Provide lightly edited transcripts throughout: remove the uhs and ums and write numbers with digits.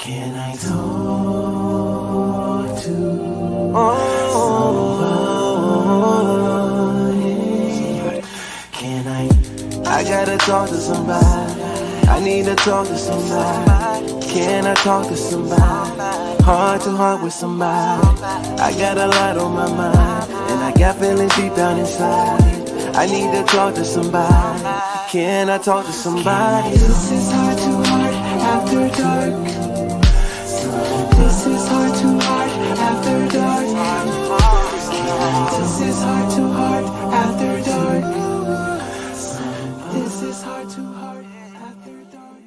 Can I talk to somebody? Can I gotta talk to somebody. I need to talk to somebody. Can I talk to somebody? Heart to heart with somebody. I got a lot on my mind, and I got feelings deep down inside. I need to talk to somebody. Can I talk to somebody? This is heart to heart after dark. This is heart to heart after dark. This is heart to heart after dark. This is heart to heart after dark.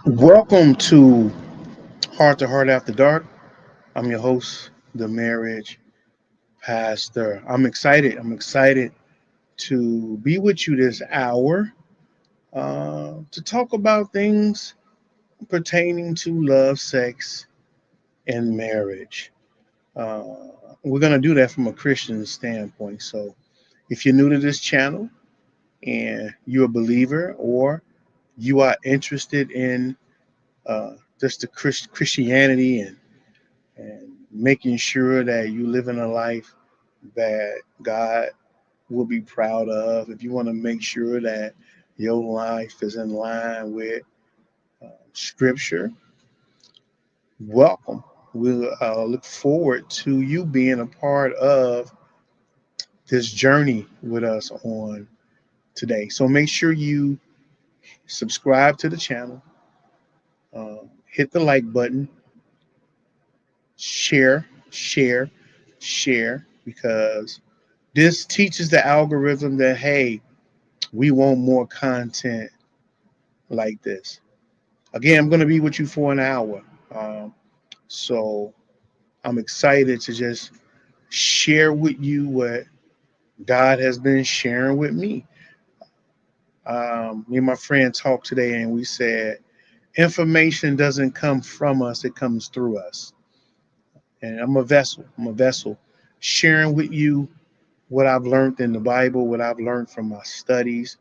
Welcome to Heart to Heart After Dark. I'm your host, the Marriage Pastor. I'm excited. To be with you this hour to talk about things pertaining to love, sex, and marriage. Uh, we're going to do that from a Christian standpoint. So if you're new to this channel and you're a believer or you are interested in just the Christianity and making sure that you live in a life that God will be proud of. If you want to make sure that your life is in line with Scripture, welcome. We'll look forward to you being a part of this journey with us on today. So make sure you subscribe to the channel, hit the like button, share, share, because this teaches the algorithm that, hey, we want more content like this. Again, I'm going to be with you for an hour. So I'm excited to just share with you what God has been sharing with me. Me and my friend talked today and we said, information doesn't come from us, it comes through us. And I'm a vessel sharing with you what I've learned in the Bible, what I've learned from my studies,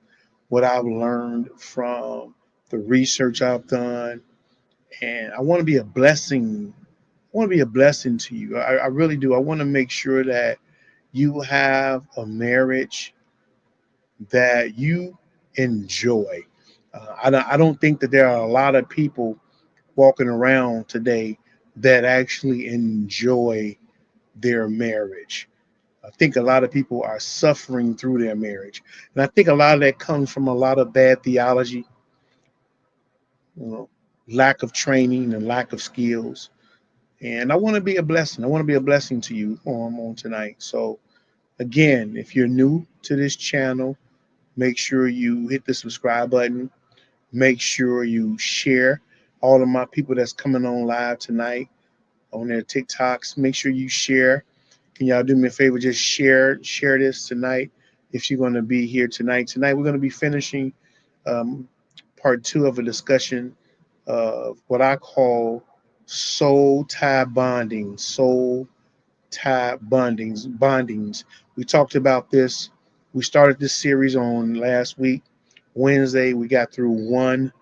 what I've learned from the research I've done. And I want to be a blessing. I want to be a blessing to you. I really do. I want to make sure that you have a marriage that you enjoy. I don't think that there are a lot of people walking around today that actually enjoy their marriage. I think a lot of people are suffering through their marriage. And I think a lot of that comes from a lot of bad theology, you know, lack of training and lack of skills. And I want to be a blessing. I want to be a blessing to you on tonight. So again, if you're new to this channel, make sure you hit the subscribe button. Make sure you share all of my people that's coming on live tonight on their TikToks. Make sure you share. Can y'all do me a favor? Just share this tonight if you're going to be here tonight. Tonight we're going to be finishing um, part two of a discussion of what I call soul tie bonding. Bondings. We talked about this. We started this series on last week, Wednesday. We got through one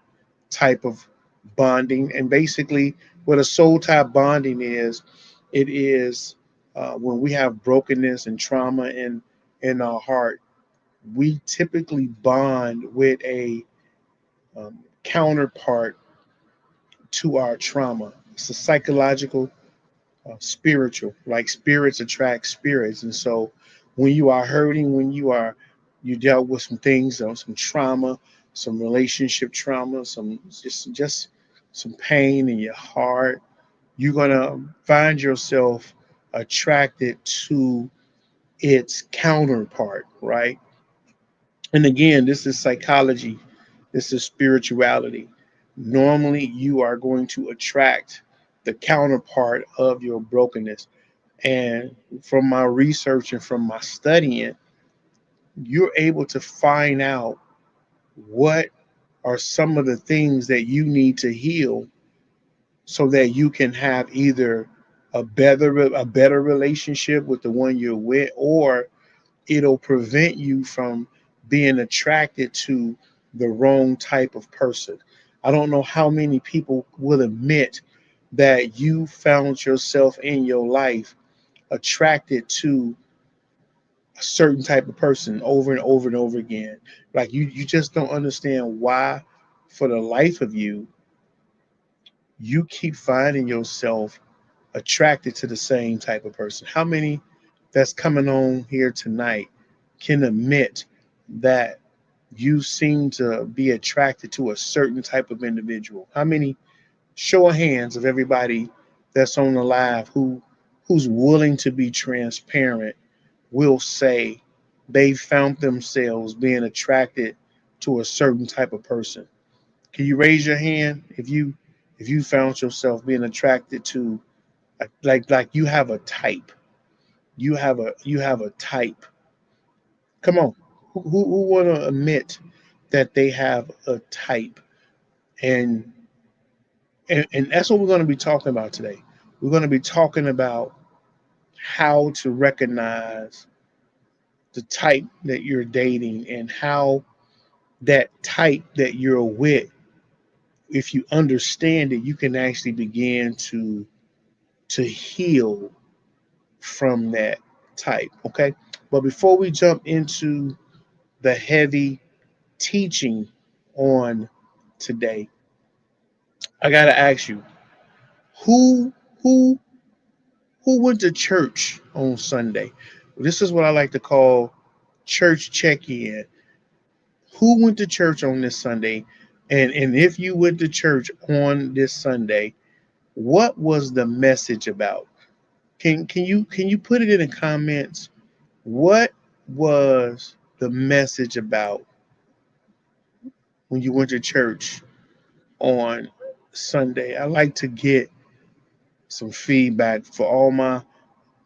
type of bonding, and basically, what a soul tie bonding is, it is when we have brokenness and trauma in our heart. We typically bond with a counterpart to our trauma. It's a psychological, spiritual, like spirits attract spirits. And so when you are hurting, you dealt with some things, some trauma, some relationship trauma, some just some pain in your heart, you're gonna find yourself attracted to its counterpart, right? And again, this is psychology, this is spirituality. Normally you are going to attract the counterpart of your brokenness. And from my research and from my studying, you're able to find out what are some of the things that you need to heal so that you can have either a better relationship with the one you're with, or it'll prevent you from being attracted to the wrong type of person. I don't know how many people will admit that you found yourself in your life attracted to a certain type of person over and over and over again. Like you just don't understand why, for the life of you, you keep finding yourself attracted to the same type of person. How many that's coming on here tonight can admit that you seem to be attracted to a certain type of individual? How many, show of hands of everybody that's on the live who's willing to be transparent, will say they found themselves being attracted to a certain type of person? Can you raise your hand if you found yourself being attracted to, like you have a type? You have a type. Come on. Who want to admit that they have a type? And, and that's what we're going to be talking about today. We're going to be talking about how to recognize the type that you're dating, and how that type that you're with, if you understand it, you can actually begin to heal from that type. Okay. But before we jump into the heavy teaching on today, I gotta ask you, who who who went to church on Sunday? This is what I like to call church check-in. Who went to church on this Sunday? And if you went to church on this Sunday, what was the message about? Can you put it in the comments? What was the message about when you went to church on Sunday? I like to get some feedback for all my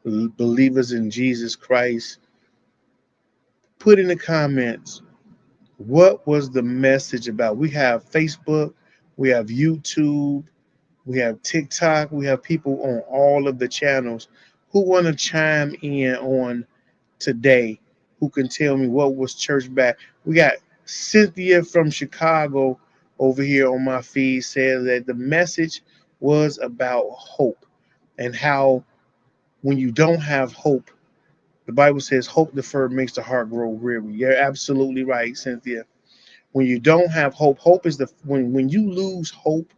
believers in Jesus Christ. Put in the comments, what was the message about? We have Facebook, we have YouTube, we have TikTok, we have people on all of the channels who want to chime in on today, who can tell me what was church back. We got Cynthia from Chicago over here on my feed, says that the message was about hope, and how when you don't have hope, the Bible says hope deferred makes the heart grow weary. You're absolutely right, Cynthia. When you don't have hope, hope is the when you lose hope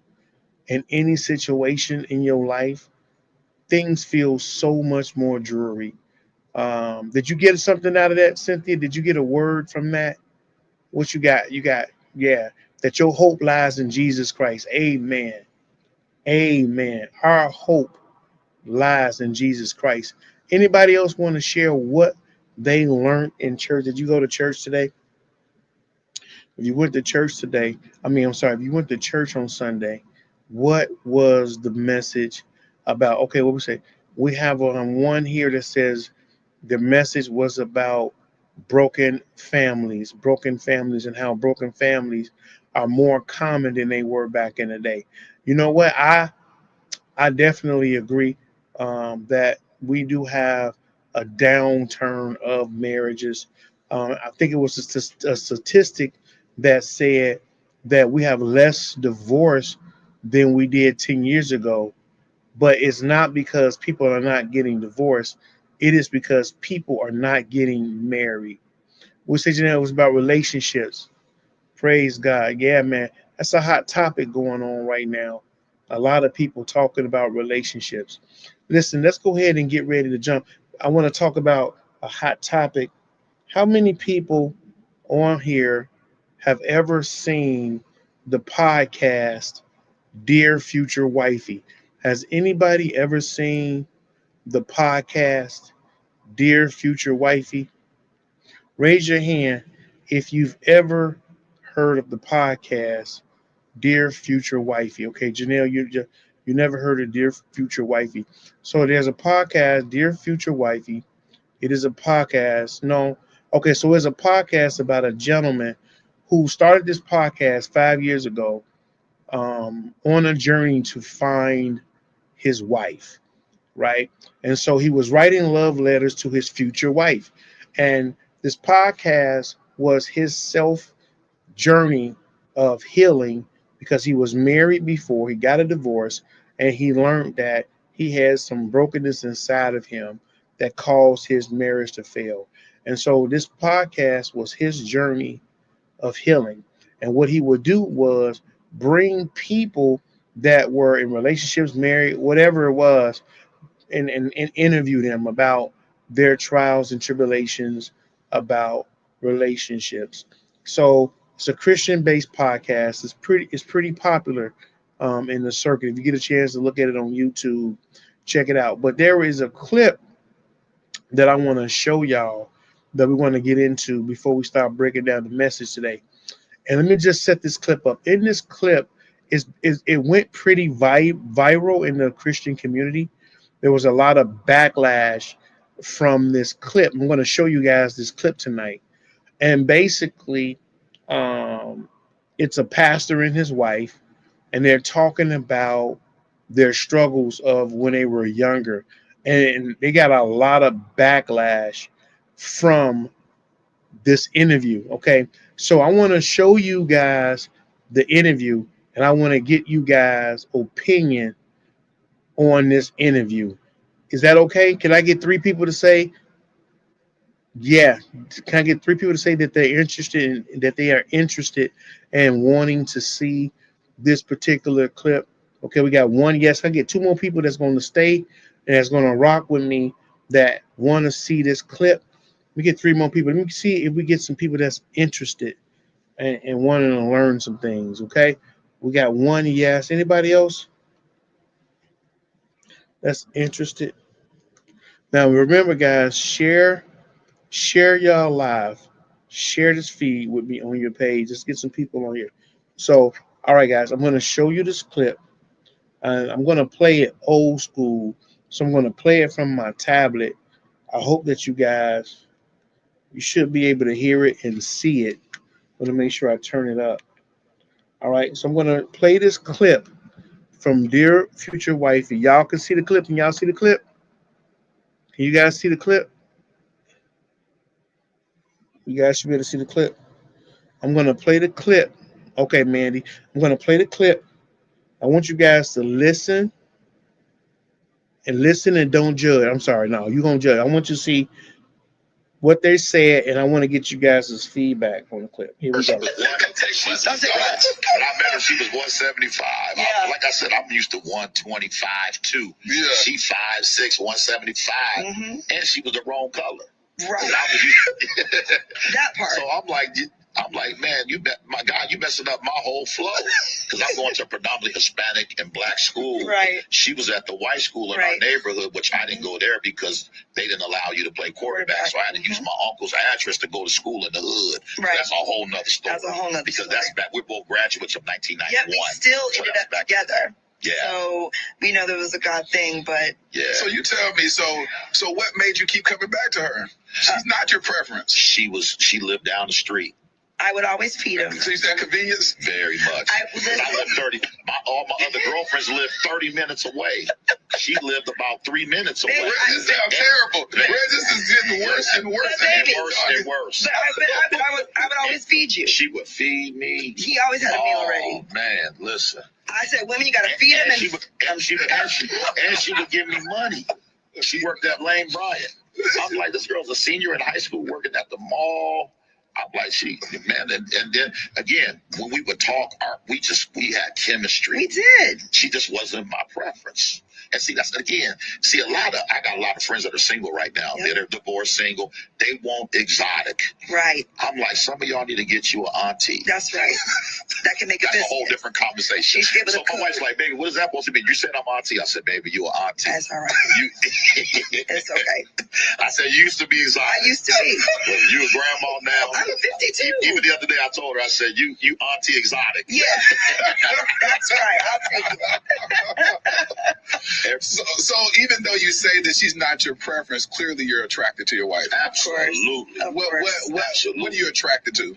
in any situation in your life, things feel so much more dreary. Did you get something out of that, Cynthia? Did you get a word from that? What you got? You got, yeah, that your hope lies in Jesus Christ. Amen. Amen. Our hope lies in Jesus Christ. Anybody else want to share what they learned in church? Did you go to church today? If you went to church today, I'm sorry, if you went to church on Sunday, what was the message about? Okay, what we say? We have one here that says the message was about broken families, and how broken families are more common than they were back in the day. You know what? I definitely agree, that we do have a downturn of marriages. I think it was a statistic that said that we have less divorce than we did 10 years ago, but it's not because people are not getting divorced. It is because people are not getting married. We said, it was about relationships. Praise God. Yeah, man. That's a hot topic going on right now. A lot of people talking about relationships. Listen, let's go ahead and get ready to jump. I want to talk about a hot topic. How many people on here have ever seen the podcast Dear Future Wifey? Has anybody ever seen the podcast Dear Future Wifey? Raise your hand if you've ever heard of the podcast Dear Future Wifey. Okay, Janelle, you never heard of Dear Future Wifey. So there's a podcast, Dear Future Wifey. It is a podcast. No, okay, so it's a podcast about a gentleman who started this podcast 5 years ago, on a journey to find his wife, right? And so he was writing love letters to his future wife. And this podcast was his self journey of healing, because he was married before, he got a divorce, and he learned that he had some brokenness inside of him that caused his marriage to fail. And so this podcast was his journey of healing. And what he would do was bring people that were in relationships, married, whatever it was, and interview them about their trials and tribulations, about relationships. So it's a Christian based podcast. It's pretty popular in the circuit. If you get a chance to look at it on YouTube, check it out. But there is a clip that I want to show y'all that we want to get into before we start breaking down the message today. And let me just set this clip up. In this clip, it went pretty viral in the Christian community. There was a lot of backlash from this clip. I'm going to show you guys this clip tonight. And basically, um, it's a pastor and his wife, and they're talking about their struggles of when they were younger. And they got a lot of backlash from this interview. Okay. So I want to show you guys the interview, and I want to get you guys' opinion on this interview. Is that okay? Can I get three people to say, yeah? Can I get three people to say that they're interested in, that they are interested and wanting to see this particular clip? Okay, we got one yes. I get two more people that's going to stay and that's going to rock with me that want to see this clip. We get three more people. Let me see if we get some people that's interested and wanting to learn some things. Okay, we got one yes. Anybody else that's interested? Now remember, guys, share y'all live. Share this feed with me on your page. Let's get some people on here. So, all right, guys, I'm going to show you this clip, and I'm going to play it old school. So I'm going to play it from my tablet. I hope that you should be able to hear it and see it. I'm going to make sure I turn it up. All right, so I'm going to play this clip from Dear Future Wifey. Y'all can see the clip. Can y'all see the clip? Can you guys see the clip? You guys should be able to see the clip. I'm going to play the clip. Okay, Mandy. I'm going to play the clip. I want you guys to listen and don't judge. I'm sorry. No, you're going to judge. I want you to see what they said, and I want to get you guys' feedback on the clip. Here we go. But I met her, she was 175. Yeah. Like I said, I'm used to 125 too. Yeah. She 5'6", 175, and she was the wrong color. Right. That part. So I'm like, man, my God, you messing up my whole flow. Because I'm going to a predominantly Hispanic and black school. Right. She was at the white school in our neighborhood, which I didn't go there because they didn't allow you to play quarterback. So I had to use my uncle's address to go to school in the hood. Right. That's a whole nother story. That's a whole nother story. Because that's back. We're both graduates of 1991. Yeah, we still ended up together. Yeah. So we know there was a God thing, but yeah. So you tell me, so what made you keep coming back to her? She's not your preference. She lived down the street. I would always feed him. So you said convenience? Very much. I lived 30. All my other girlfriends lived 30 minutes away. She lived about 3 minutes away. This sounds terrible. This is getting worse and worse and worse. But I would always feed you. She would feed me. He always had a meal ready. Oh man, listen. I said, women, you gotta feed him. And she would give me money. She worked at Lane Bryant. I'm like, this girl's a senior in high school working at the mall. I'm like, and then again, when we would talk, we had chemistry. We did. She just wasn't my preference. And see, I got a lot of friends that are single right now. Yep. That are divorced, single. They want exotic. Right. I'm like, some of y'all need to get you an auntie. That's right. That can make a business. That's a whole different conversation. So my wife's like, baby, what is that supposed to mean? You said I'm auntie. I said, baby, you an auntie. That's all right. It's okay. I said, you used to be exotic. I used to be. Well, you a grandma now. I'm 52. Even the other day I told her, I said, you auntie exotic. Yeah. That's right. I'll take it. So even though you say that she's not your preference, clearly you're attracted to your wife. Absolutely. What are you attracted to?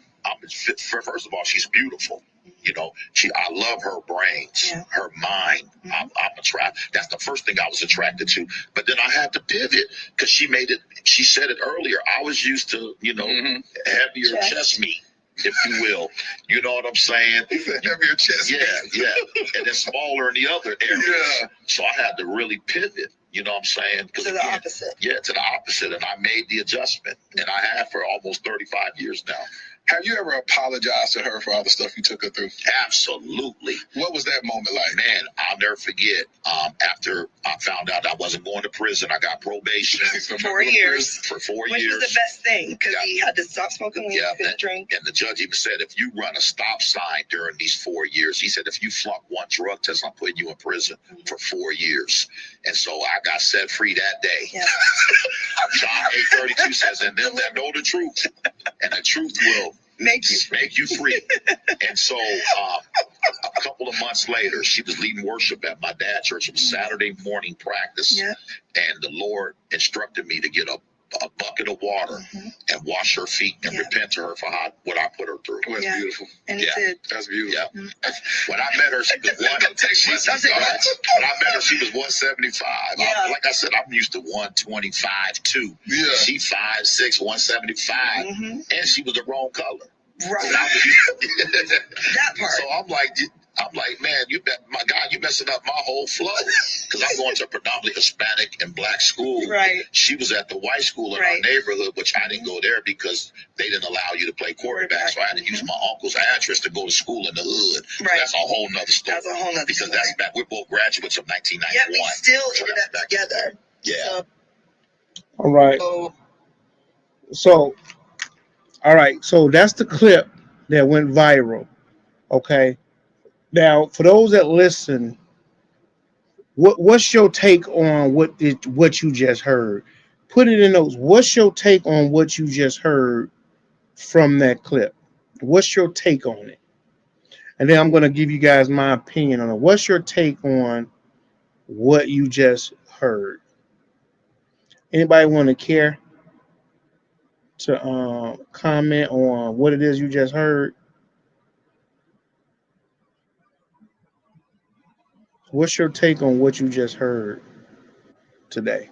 First of all, she's beautiful. You know, I love her brains, her mind. I'm attracted. That's the first thing I was attracted to. But then I had to pivot because she said it earlier. I was used to, heavier chest meat. if you will. You know what I'm saying? He said heavier chest. Yeah, yeah. And then smaller in the other areas. Yeah. So I had to really pivot. You know what I'm saying? To the opposite. Yeah, to the opposite. And I made the adjustment. And I have for almost 35 years now. Have you ever apologized to her for all the stuff you took her through? Absolutely. What was that moment like? Man, I'll never forget. After I found out I wasn't going to prison, I got probation for 4 years. For 4 Which years. was the best thing because he had to stop smoking weed, couldn't drink. And the judge even said, if you run a stop sign during these 4 years, he said, if you flunk one drug test, I'm putting you in prison for 4 years. And so I got set free that day. Yeah. John 8:32 says, and them that know the truth, and the truth will make you free. And so a couple of months later, she was leading worship at my dad's church. It was Saturday morning practice. Yeah. And the Lord instructed me to get a bucket of water and wash her feet and repent to her for what I put her through. Oh, that's beautiful. And he did. That's beautiful. Yeah. When I met her, she was When I met her, she was 175. Yeah. Like I said, I'm used to 125 too. Yeah. She 5'6", 175, and she was the wrong color. Right. That part. So I'm like, man, my God, you messing up my whole flow. Because I'm going to a predominantly Hispanic and black school. Right. She was at the white school in our neighborhood, which I didn't go there because they didn't allow you to play quarterback. So I had to use my uncle's address to go to school in the hood. Right. That's a whole nother story. That's a whole nother because story. That's back. We're both graduates of 1991. Yeah, we still ended up together. Yeah. All right. So, all right. So that's the clip that went viral. Okay. Now, for those that listen, what's your take on what you just heard? Put it in notes. What's your take on what you just heard from that clip? What's your take on it? And then I'm going to give you guys my opinion on it. What's your take on what you just heard? Anybody want to care to comment on what it is you just heard? What's your take on what you just heard today?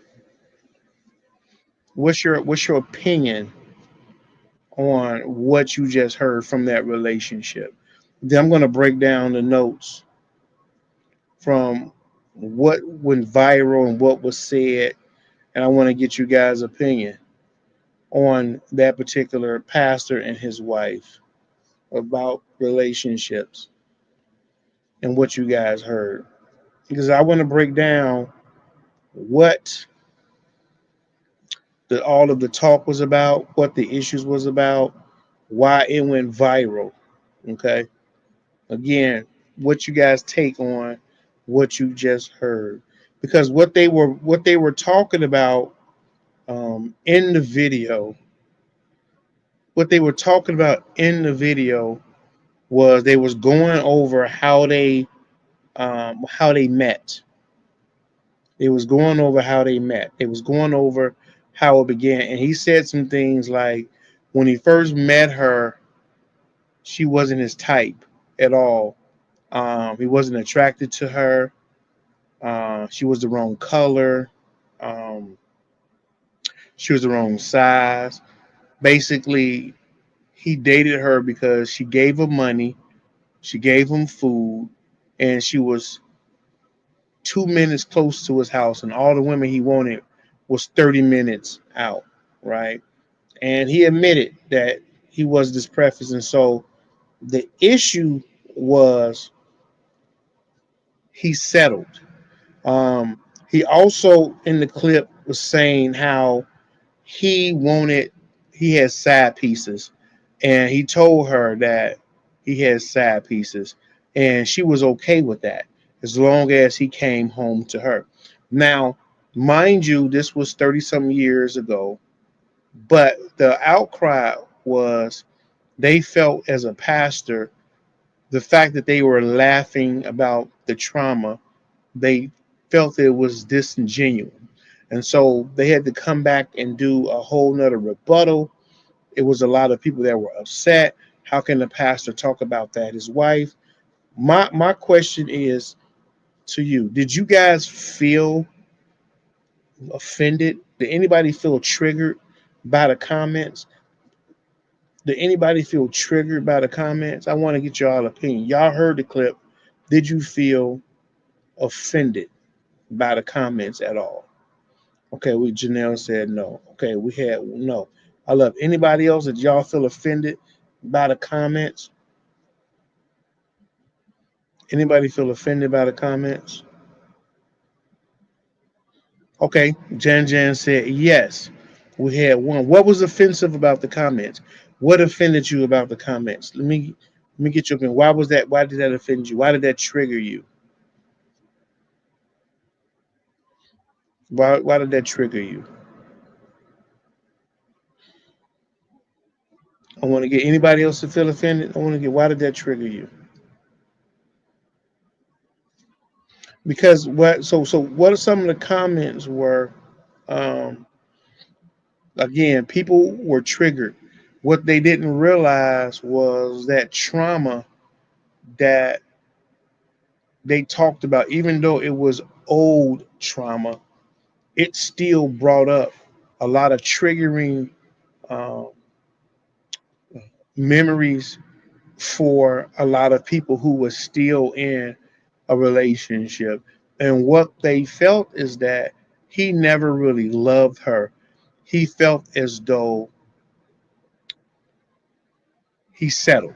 What's your opinion on what you just heard from that relationship? Then I'm going to break down the notes from what went viral and what was said, and I want to get you guys' opinion on that particular pastor and his wife about relationships and what you guys heard. Because I want to break down what all of the talk was about, what the issues was about, why it went viral. Okay. Again, what you guys take on what you just heard. Because what they were talking about in the video, was they was going over how they met. It was going over how they met. It was going over how it began. And he said some things like when he first met her, she wasn't his type at all. He wasn't attracted to her. She was the wrong color. She was the wrong size. Basically, he dated her because she gave him money, she gave him food, and she was 2 minutes close to his house, and all the women he wanted was 30 minutes out, right? And he admitted that he was this preface. And so the issue was he settled. He also in the clip was saying how he had side pieces, and he told her that he had side pieces, and she was okay with that as long as he came home to her. Now, mind you, this was 30 some years ago, but the outcry was they felt as a pastor, the fact that they were laughing about the trauma, they felt it was disingenuous. And so they had to come back and do a whole nother rebuttal. It was a lot of people that were upset. How can the pastor talk about that? His wife. My question is to you. Did you guys feel offended? Did anybody feel triggered by the comments? Did anybody feel triggered by the comments? I want to get y'all opinion. Y'all heard the clip. Did you feel offended by the comments at all? Okay, we Janelle said no. Okay, we had no. I love anybody else that y'all feel offended by the comments. Anybody feel offended by the comments? Okay, Jan Jan said yes. We had one. What was offensive about the comments? What offended you about the comments? Let me get your opinion. Why was that? Why did that offend you? Why did that trigger you? Why did that trigger you? I want to get anybody else to feel offended. I want to get why did that trigger you? Because what are some of the comments were um again, people were triggered. What they didn't realize was that trauma that they talked about, even though it was old trauma, it still brought up a lot of triggering um, memories for a lot of people who were still in a relationship. And what they felt is that he never really loved her. He felt as though he settled.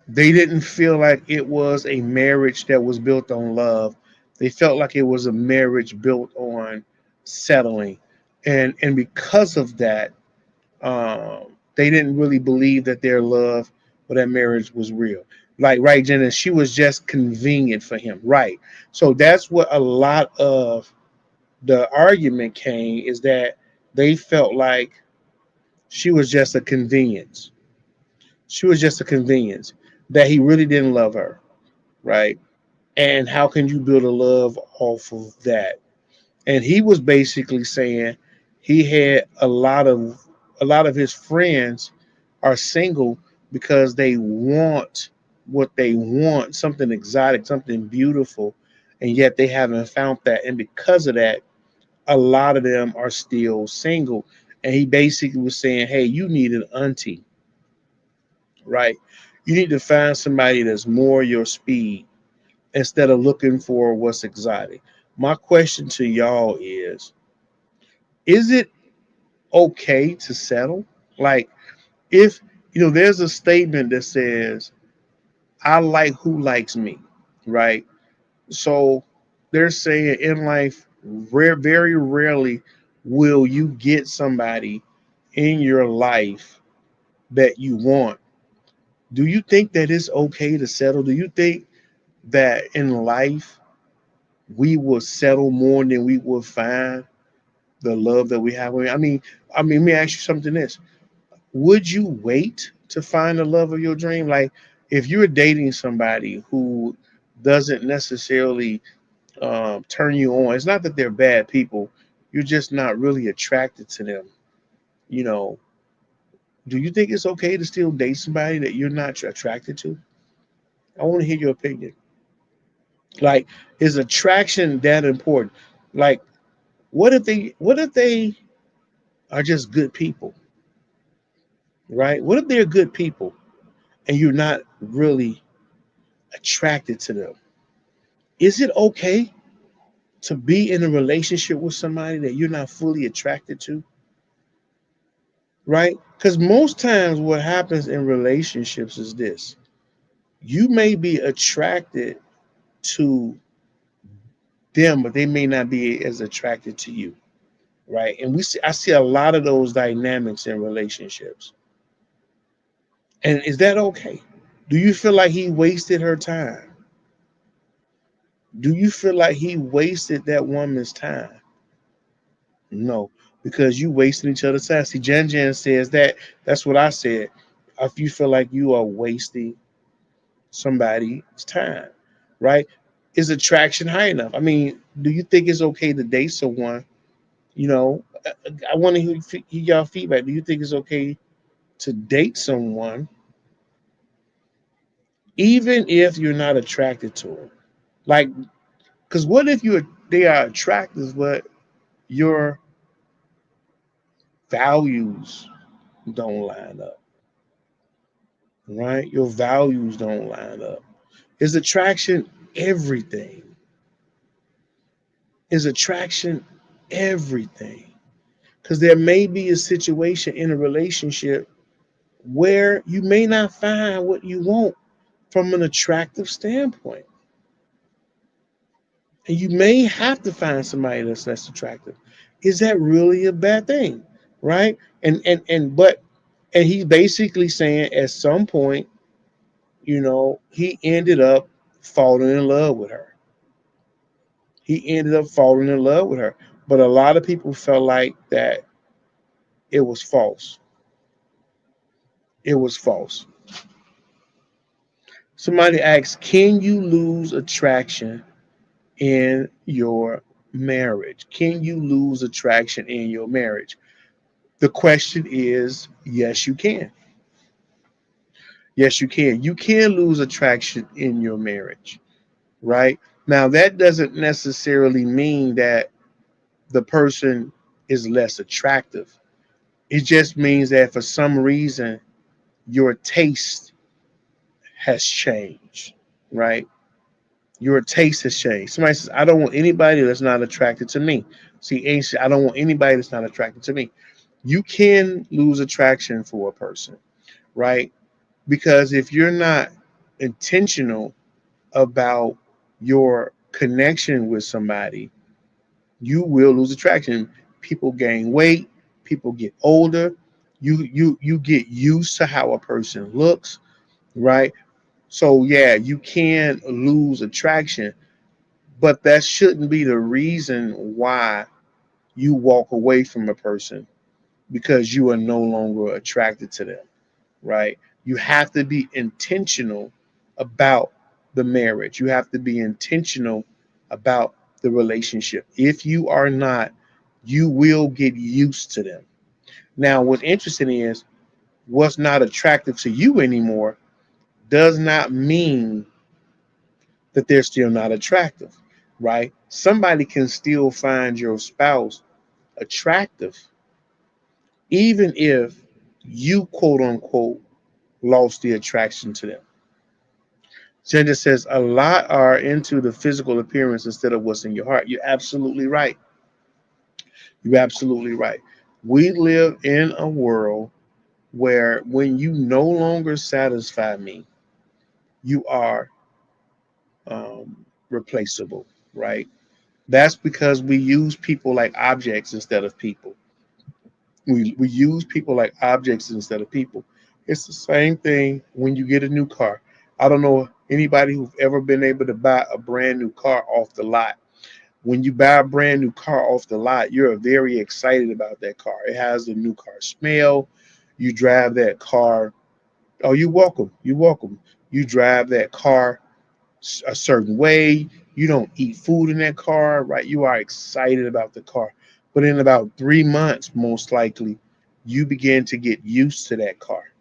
They didn't feel like it was a marriage that was built on love. They felt like it was a marriage built on settling. And because of that, they didn't really believe that their love or that marriage was real. Like, right, Jenna, she was just convenient for him. Right. So that's what a lot of the argument came is that they felt like she was just a convenience. She was just a convenience, that he really didn't love her. Right. And how can you build a love off of that? And he was basically saying he had a lot of his friends are single because they want what they want, something exotic, something beautiful, and yet they haven't found that. And because of that, a lot of them are still single. And he basically was saying, hey, you need an auntie, right? You need to find somebody that's more your speed instead of looking for what's exotic. My question to y'all is it okay to settle? Like, if there's a statement that says, I like who likes me, right? So they're saying in life, very rarely will you get somebody in your life that you want. Do you think that it's okay to settle? Do you think that in life we will settle more than we will find the love that we have? I mean, let me ask you something else. Would you wait to find the love of your dream? Like, if you're dating somebody who doesn't necessarily turn you on, it's not that they're bad people. You're just not really attracted to them. You know, do you think it's okay to still date somebody that you're not attracted to? I want to hear your opinion. Like, is attraction that important? Like, what if they are just good people, right? What if they're good people and you're not really attracted to them? Is it okay to be in a relationship with somebody that you're not fully attracted to? Right? Because most times what happens in relationships is this: you may be attracted to them, but they may not be as attracted to you. Right? And I see a lot of those dynamics in relationships. And is that okay? Do you feel like he wasted her time? Do you feel like he wasted that woman's time? No, because you wasting each other's time. See, Jan Jan says that. That's what I said. If you feel like you are wasting somebody's time, right? Is attraction high enough? I mean, do you think it's okay to date someone? I want to hear y'all feedback. Do you think it's okay to date someone even if you're not attracted to them? Like, because what if they are attractive, but your values don't line up? right? Your values don't line up. Is attraction everything? Is attraction everything? Because there may be a situation in a relationship where you may not find what you want from an attractive standpoint. And you may have to find somebody that's less attractive. Is that really a bad thing? Right? And he's basically saying at some point, he ended up falling in love with her. He ended up falling in love with her. But a lot of people felt like that it was false. It was false. Somebody asks, can you lose attraction in your marriage? Can you lose attraction in your marriage? The question is, yes, you can. Yes, you can. You can lose attraction in your marriage, right? Now, that doesn't necessarily mean that the person is less attractive. It just means that for some reason, your taste has changed, right? Your taste has changed. Somebody says, I don't want anybody that's not attracted to me. See, ancient, I don't want anybody that's not attracted to me. You can lose attraction for a person, right? Because if you're not intentional about your connection with somebody, you will lose attraction. People gain weight, people get older, you get used to how a person looks, right? So yeah, you can lose attraction, but that shouldn't be the reason why you walk away from a person because you are no longer attracted to them, right? You have to be intentional about the marriage. You have to be intentional about the relationship. If you are not, you will get used to them. Now, what's interesting is what's not attractive to you anymore does not mean that they're still not attractive, right? Somebody can still find your spouse attractive, even if you quote unquote lost the attraction to them. Gender says a lot are into the physical appearance instead of what's in your heart. You're absolutely right. You're absolutely right. We live in a world where when you no longer satisfy me, you are replaceable, right? That's because we use people like objects instead of people. We use people like objects instead of people. It's the same thing when you get a new car. I don't know anybody who've ever been able to buy a brand new car off the lot. When you buy a brand new car off the lot, you're very excited about that car. It has the new car smell. You drive that car. Oh, you're welcome. You're welcome. You drive that car a certain way. You don't eat food in that car, right? You are excited about the car. But in about 3 months, most likely, you begin to get used to that car,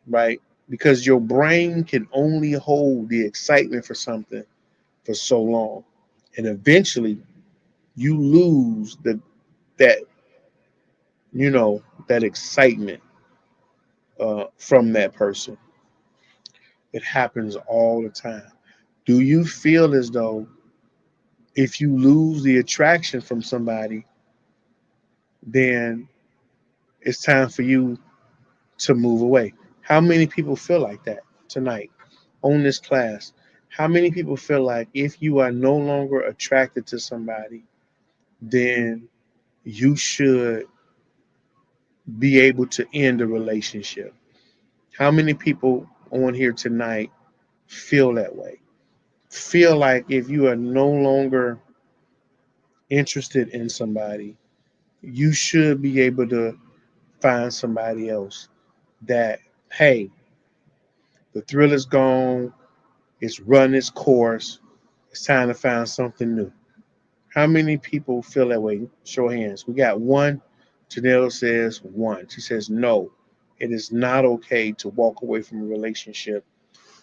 right? Because your brain can only hold the excitement for something for so long. And eventually you lose that, that excitement from that person. It happens all the time. Do you feel as though if you lose the attraction from somebody, then it's time for you to move away? How many people feel like that tonight on this class? How many people feel like if you are no longer attracted to somebody, then you should be able to end a relationship? How many people on here tonight feel that way? Feel like if you are no longer interested in somebody, you should be able to find somebody else that, hey, the thrill is gone, it's run its course, it's time to find something new. How many people feel that way? Show of hands. We got one. Janelle says one. She says, no, it is not okay to walk away from a relationship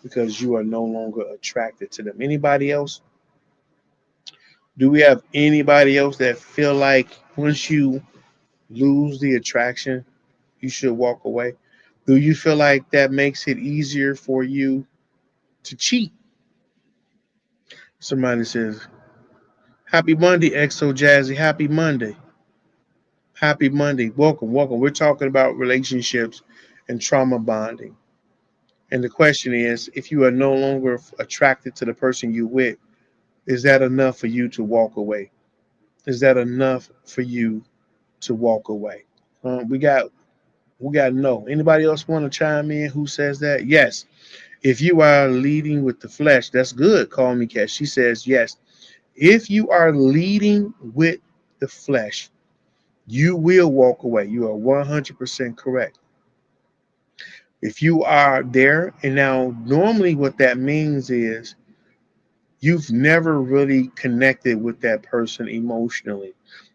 because you are no longer attracted to them. Anybody else? Do we have anybody else that feel like once you lose the attraction, you should walk away? Do you feel like that makes it easier for you to cheat? Somebody says, Happy Monday, XO Jazzy. Happy Monday. Happy Monday. Welcome, welcome. We're talking about relationships and trauma bonding. And the question is, if you are no longer attracted to the person you with, is that enough for you to walk away? Is that enough for you to walk away? We got no. Anybody else want to chime in? Who says that? Yes. If you are leading with the flesh, that's good. Call me Cat. She says yes. If you are leading with the flesh, you will walk away. You are 100% correct. If you are there, and now normally what that means is you've never really connected with that person emotionally.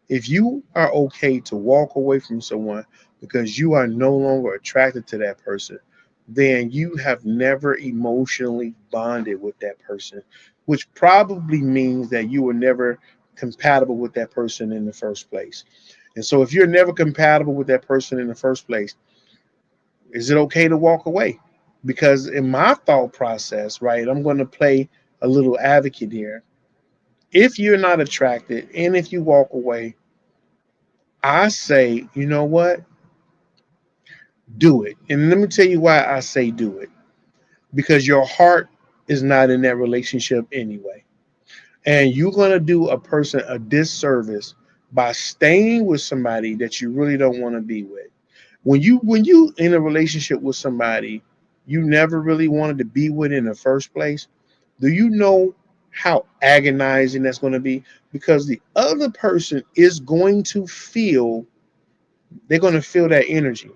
If you are okay to walk away from someone because you are no longer attracted to that person, then you have never emotionally bonded with that person, which probably means that you were never compatible with that person in the first place. And so, if you're never compatible with that person in the first place, is it okay to walk away? Because in my thought process, right, I'm going to play a little advocate here. If you're not attracted and if you walk away, I say, you know what? Do it. And let me tell you why I say do it. Because your heart is not in that relationship anyway. And you're going to do a person a disservice by staying with somebody that you really don't want to be with. When you in a relationship with somebody you never really wanted to be with in the first place, do you know how agonizing that's going to be? Because the other person is going to feel, they're going to feel that energy.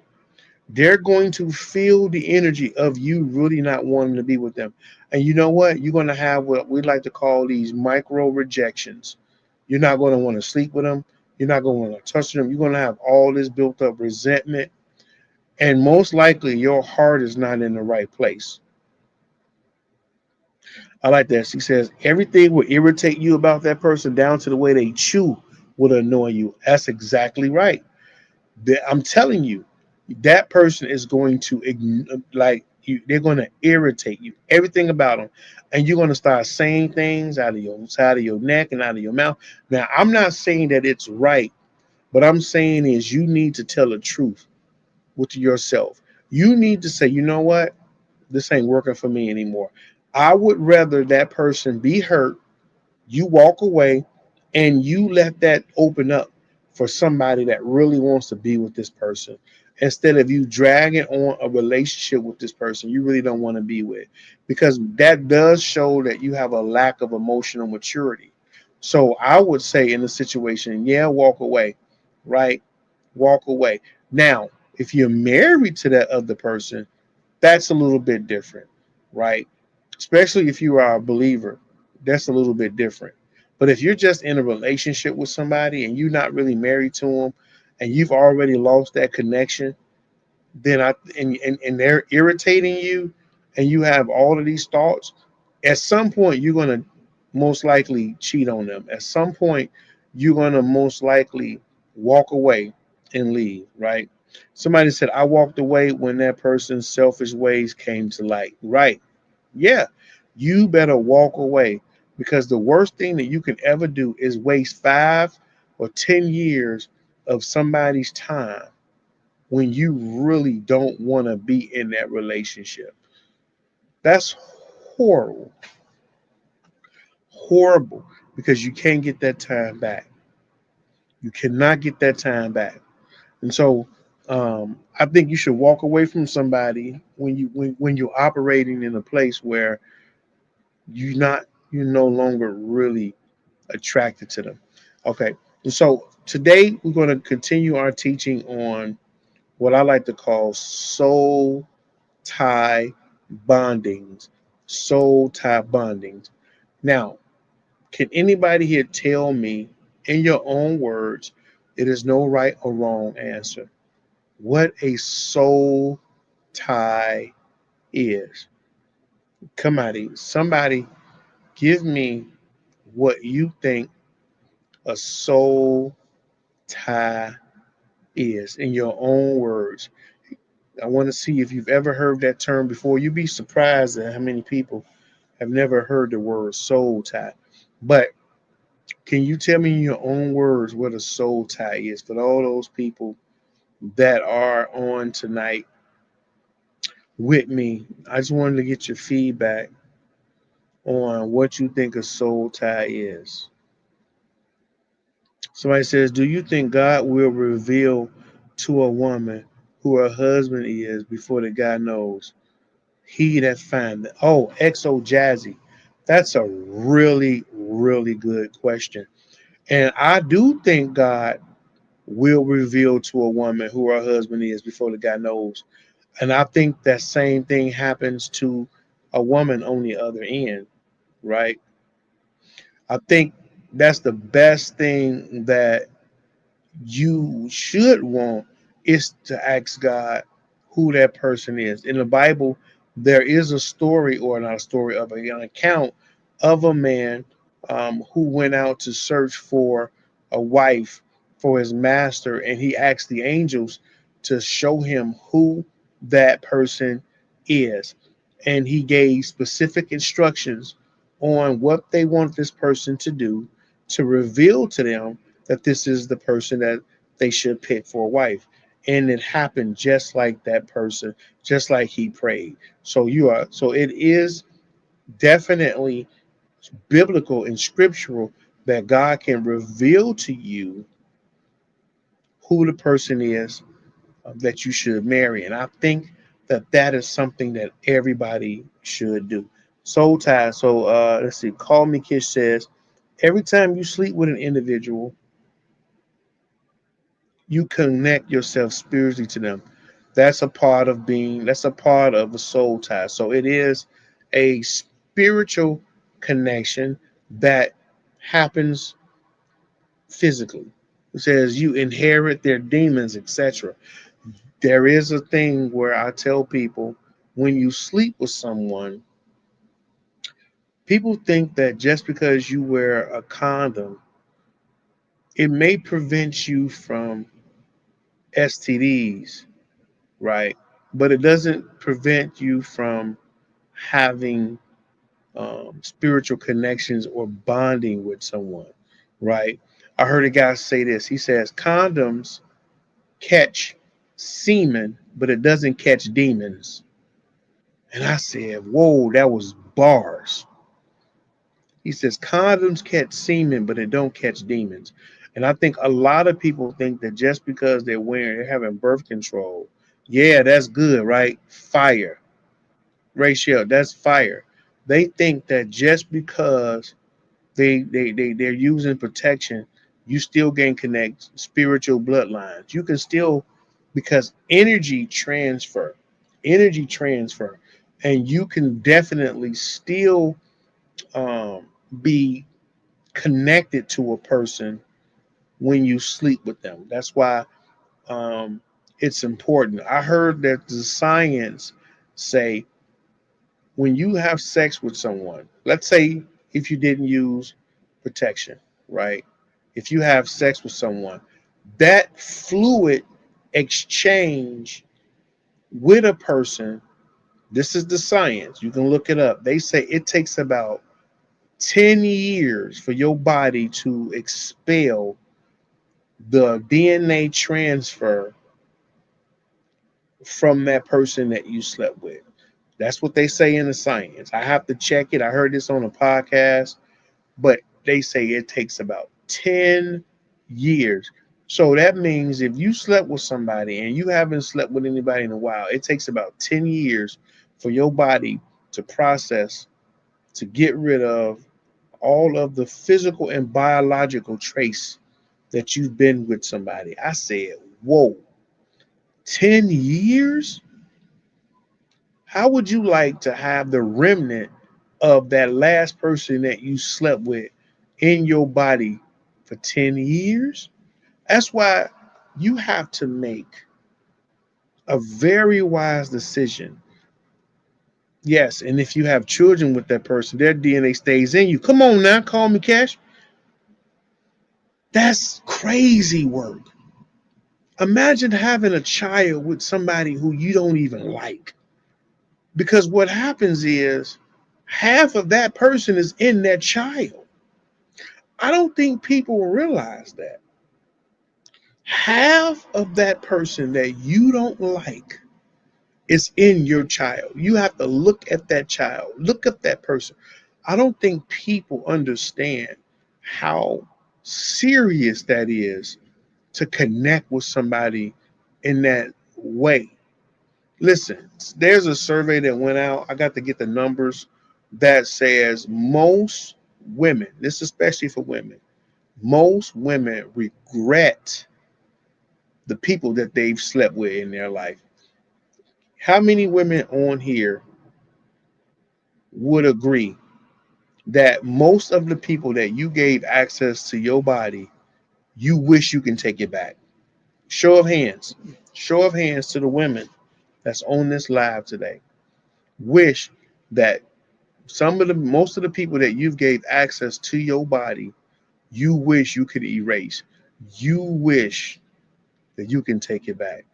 They're going to feel the energy of you really not wanting to be with them. And you know what? You're going to have what we like to call these micro rejections. You're not going to want to sleep with them. You're not going to want to touch them. You're going to have all this built up resentment. And most likely your heart is not in the right place. I like that. She says everything will irritate you about that person down to the way they chew will annoy you. That's exactly right. I'm telling you, that person is going to like you. They're going to irritate you. Everything about them, and you're going to start saying things out of your side of your neck and out of your mouth. Now, I'm not saying that it's right, but I'm saying is you need to tell the truth with yourself. You need to say, you know what, this ain't working for me anymore. I would rather that person be hurt, you walk away, and you let that open up for somebody that really wants to be with this person instead of you dragging on a relationship with this person you really don't want to be with, because that does show that you have a lack of emotional maturity. So I would say in a situation, yeah, walk away, right? Walk away. Now, if you're married to that other person, that's a little bit different, right? Especially if you are a believer, that's a little bit different. But if you're just in a relationship with somebody and you're not really married to them and you've already lost that connection, then and they're irritating you and you have all of these thoughts, at some point you're going to most likely cheat on them. At some point you're going to most likely walk away and leave, right? Somebody said I walked away when that person's selfish ways came to light. Right. Yeah. You better walk away, because the worst thing that you can ever do is waste 5 or 10 years of somebody's time when you really don't want to be in that relationship. That's horrible. Horrible, because you can't get that time back. You cannot get that time back. And so I think you should walk away from somebody when you're operating in a place where you're no longer really attracted to them. Okay. And so today we're going to continue our teaching on what I like to call soul tie bondings. Soul tie bondings. Now, can anybody here tell me in your own words, it is no right or wrong answer, what a soul tie is? Come on, somebody give me what you think a soul tie is in your own words. I want to see if you've ever heard that term before. You'd be surprised at how many people have never heard the word soul tie. But can you tell me in your own words what a soul tie is for all those people that are on tonight with me? I just wanted to get your feedback on what you think a soul tie is. Somebody says, do you think God will reveal to a woman who her husband is before the guy knows? He that find that. Oh, XO Jazzy. That's a really, really good question. And I do think God will reveal to a woman who her husband is before the guy knows. And I think that same thing happens to a woman on the other end, right? I think that's the best thing that you should want is to ask God who that person is. In the Bible, there is a story, or not a story, of an account of a man who went out to search for a wife for his master, and he asked the angels to show him who that person is. And he gave specific instructions on what they want this person to do to reveal to them that this is the person that they should pick for a wife. And it happened just like that person, just like he prayed. So it is definitely biblical and scriptural that God can reveal to you who the person is that you should marry. And I think that that is something that everybody should do. Soul tie. So let's see. Call Me Kiss says every time you sleep with an individual, you connect yourself spiritually to them. That's a part of a soul tie. So it is a spiritual connection that happens physically. It says you inherit their demons, etc. There is a thing where I tell people when you sleep with someone, people think that just because you wear a condom, it may prevent you from STDs, right? But it doesn't prevent you from having spiritual connections or bonding with someone, right? I heard a guy say this. He says condoms catch semen, but it doesn't catch demons. And I said, whoa, that was bars. He says condoms catch semen, but it don't catch demons. And I think a lot of people think that just because they're having birth control, yeah, that's good, right? Fire. Ratio, that's fire. They think that just because they're using protection, you still can connect spiritual bloodlines. You can still, because energy transfer, and you can definitely still um, be connected to a person when you sleep with them. That's why it's important. I heard that the science say when you have sex with someone, let's say if you didn't use protection, right? If you have sex with someone, that fluid exchange with a person, this is the science. You can look it up. They say it takes about 10 years for your body to expel the DNA transfer from that person that you slept with. That's what they say in the science. I have to check it. I heard this on a podcast, but they say it takes about 10 years. So that means if you slept with somebody and you haven't slept with anybody in a while, it takes about 10 years for your body to process, to get rid of all of the physical and biological trace that you've been with somebody. I said, whoa, 10 years? How would you like to have the remnant of that last person that you slept with in your body for 10 years? That's why you have to make a very wise decision. Yes, and if you have children with that person, their DNA stays in you. Come on now, call me Cash. That's crazy work. Imagine having a child with somebody who you don't even like. Because what happens is half of that person is in that child. I don't think people realize that. Half of that person that you don't like is in your child. You have to look at that child, look at that person. I don't think people understand how serious that is to connect with somebody in that way. Listen, there's a survey that went out. I got to get the numbers that says most women, this is especially for women, most women regret the people that they've slept with in their life. How many women on here would agree that most of the people that you gave access to your body, you wish you can take it back? Show of hands. Show of hands to the women that's on this live today. Wish that most of the people that you've gave access to your body, you wish you could erase. You wish that you can take it back.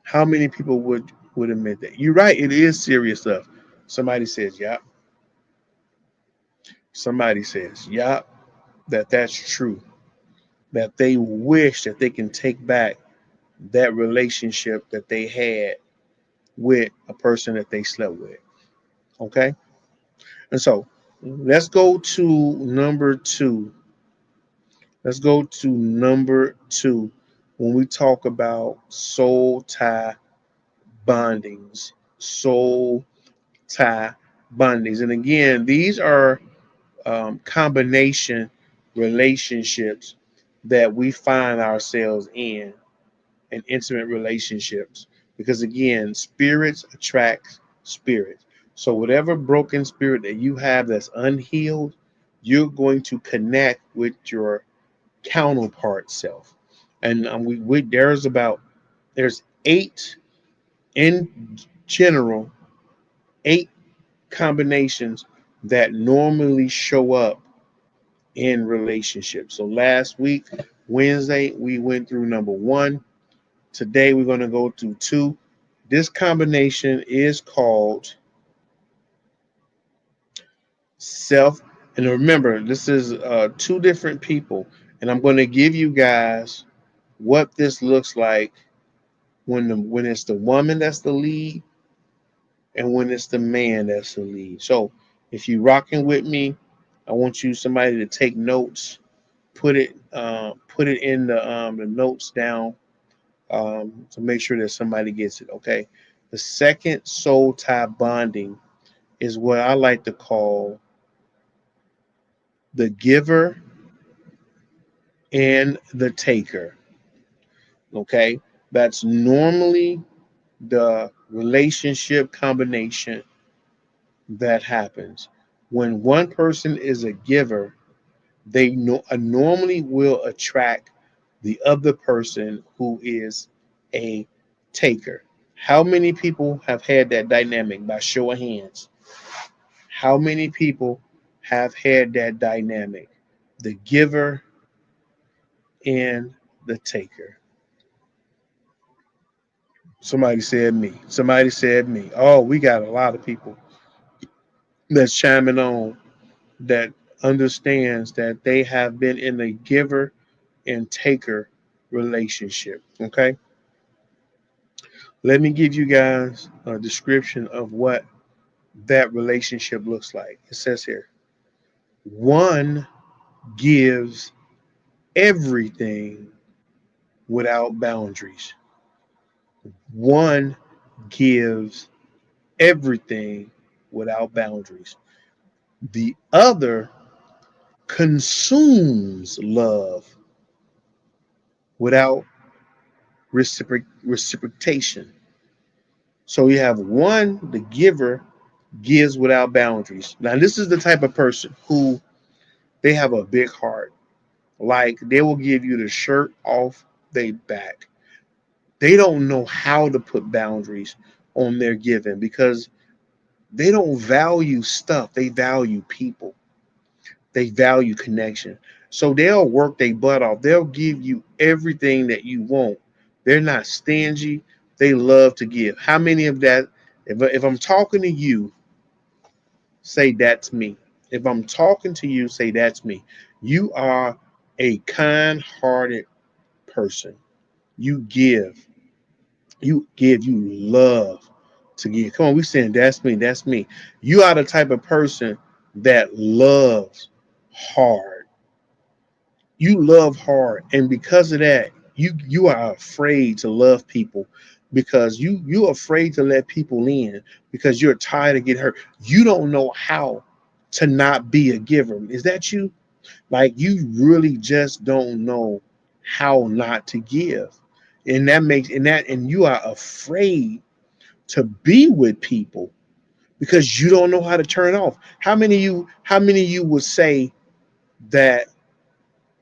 How many people would admit that? You're right, it is serious stuff. Somebody says, yeah. Somebody says, yeah, that's true. That they wish that they can take back that relationship that they had with a person that they slept with. Okay? And so let's go to number two. Let's go to number two when we talk about soul tie bondings. Soul tie bondings. And again, these are combination relationships that we find ourselves in intimate relationships. Because again, spirits attract spirits. So whatever broken spirit that you have that's unhealed, you're going to connect with your counterpart self. And there's eight in general, eight combinations that normally show up in relationships. So last week, Wednesday, we went through number one. Today, we're going to go through two. This combination is called self. And remember, this is two different people. And I'm going to give you guys what this looks like when it's the woman that's the lead and when it's the man that's the lead. So if you're rocking with me, I want you somebody to take notes, put it in the notes down to make sure that somebody gets it. Okay. The second soul tie bonding is what I like to call the giver and the taker. Okay. That's normally the relationship combination that happens. When one person is a giver, normally will attract the other person who is a taker. How many people have had that dynamic by show of hands? How many people have had that dynamic? The giver and the taker. Somebody said me. Somebody said me. Oh, we got a lot of people that's chiming on that understands that they have been in a giver and taker relationship. Okay. Let me give you guys a description of what that relationship looks like. It says here one gives everything without boundaries, one gives everything without boundaries. The other consumes love without reciprocation. So you have one, the giver gives without boundaries. Now, this is the type of person who they have a big heart. Like they will give you the shirt off their back. They don't know how to put boundaries on their giving because they don't value stuff. They value people. They value connection. So they'll work their butt off. They'll give you everything that you want. They're not stingy. They love to give. How many of that? If I'm talking to you, say that's me. If I'm talking to you, say that's me. You are a kind-hearted person. You give. You give. You love to give. Come on, we saying that's me. That's me. You are the type of person that loves hard. You love hard, and because of that, you are afraid to love people because you're afraid to let people in because you're tired of getting hurt. You don't know how to not be a giver. Is that you? Like you really just don't know how not to give. And that makes and you are afraid to be with people because you don't know how to turn off. How many of you would say that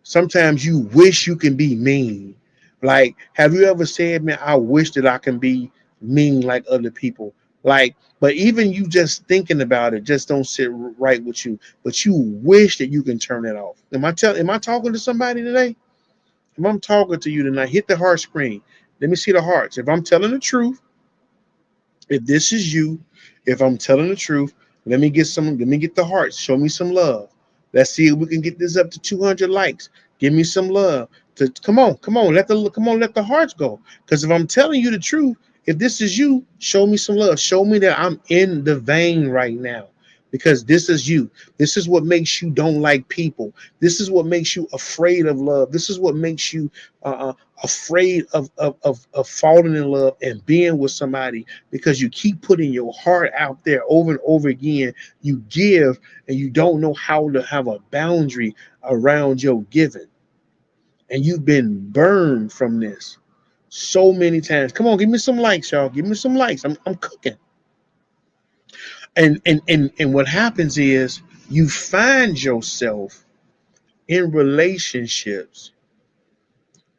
sometimes you wish you can be mean? Like, have you ever said, man, I wish that I can be mean like other people? Like, but even you just thinking about it just don't sit right with you. But you wish that you can turn it off. Am I talking to somebody today? If I'm talking to you tonight, hit the heart screen. Let me see the hearts. If I'm telling the truth, if this is you, if I'm telling the truth, let me get the hearts. Show me some love. Let's see if we can get this up to 200 likes. Give me some love. Let the hearts go. Because if I'm telling you the truth, if this is you, show me some love. Show me that I'm in the vein right now. Because this is you. This is what makes you don't like people. This is what makes you afraid of love. This is what makes you afraid of falling in love and being with somebody because you keep putting your heart out there over and over again. You give and you don't know how to have a boundary around your giving. And you've been burned from this so many times. Come on, give me some likes, y'all. Give me some likes. I'm cooking. And what happens is you find yourself in relationships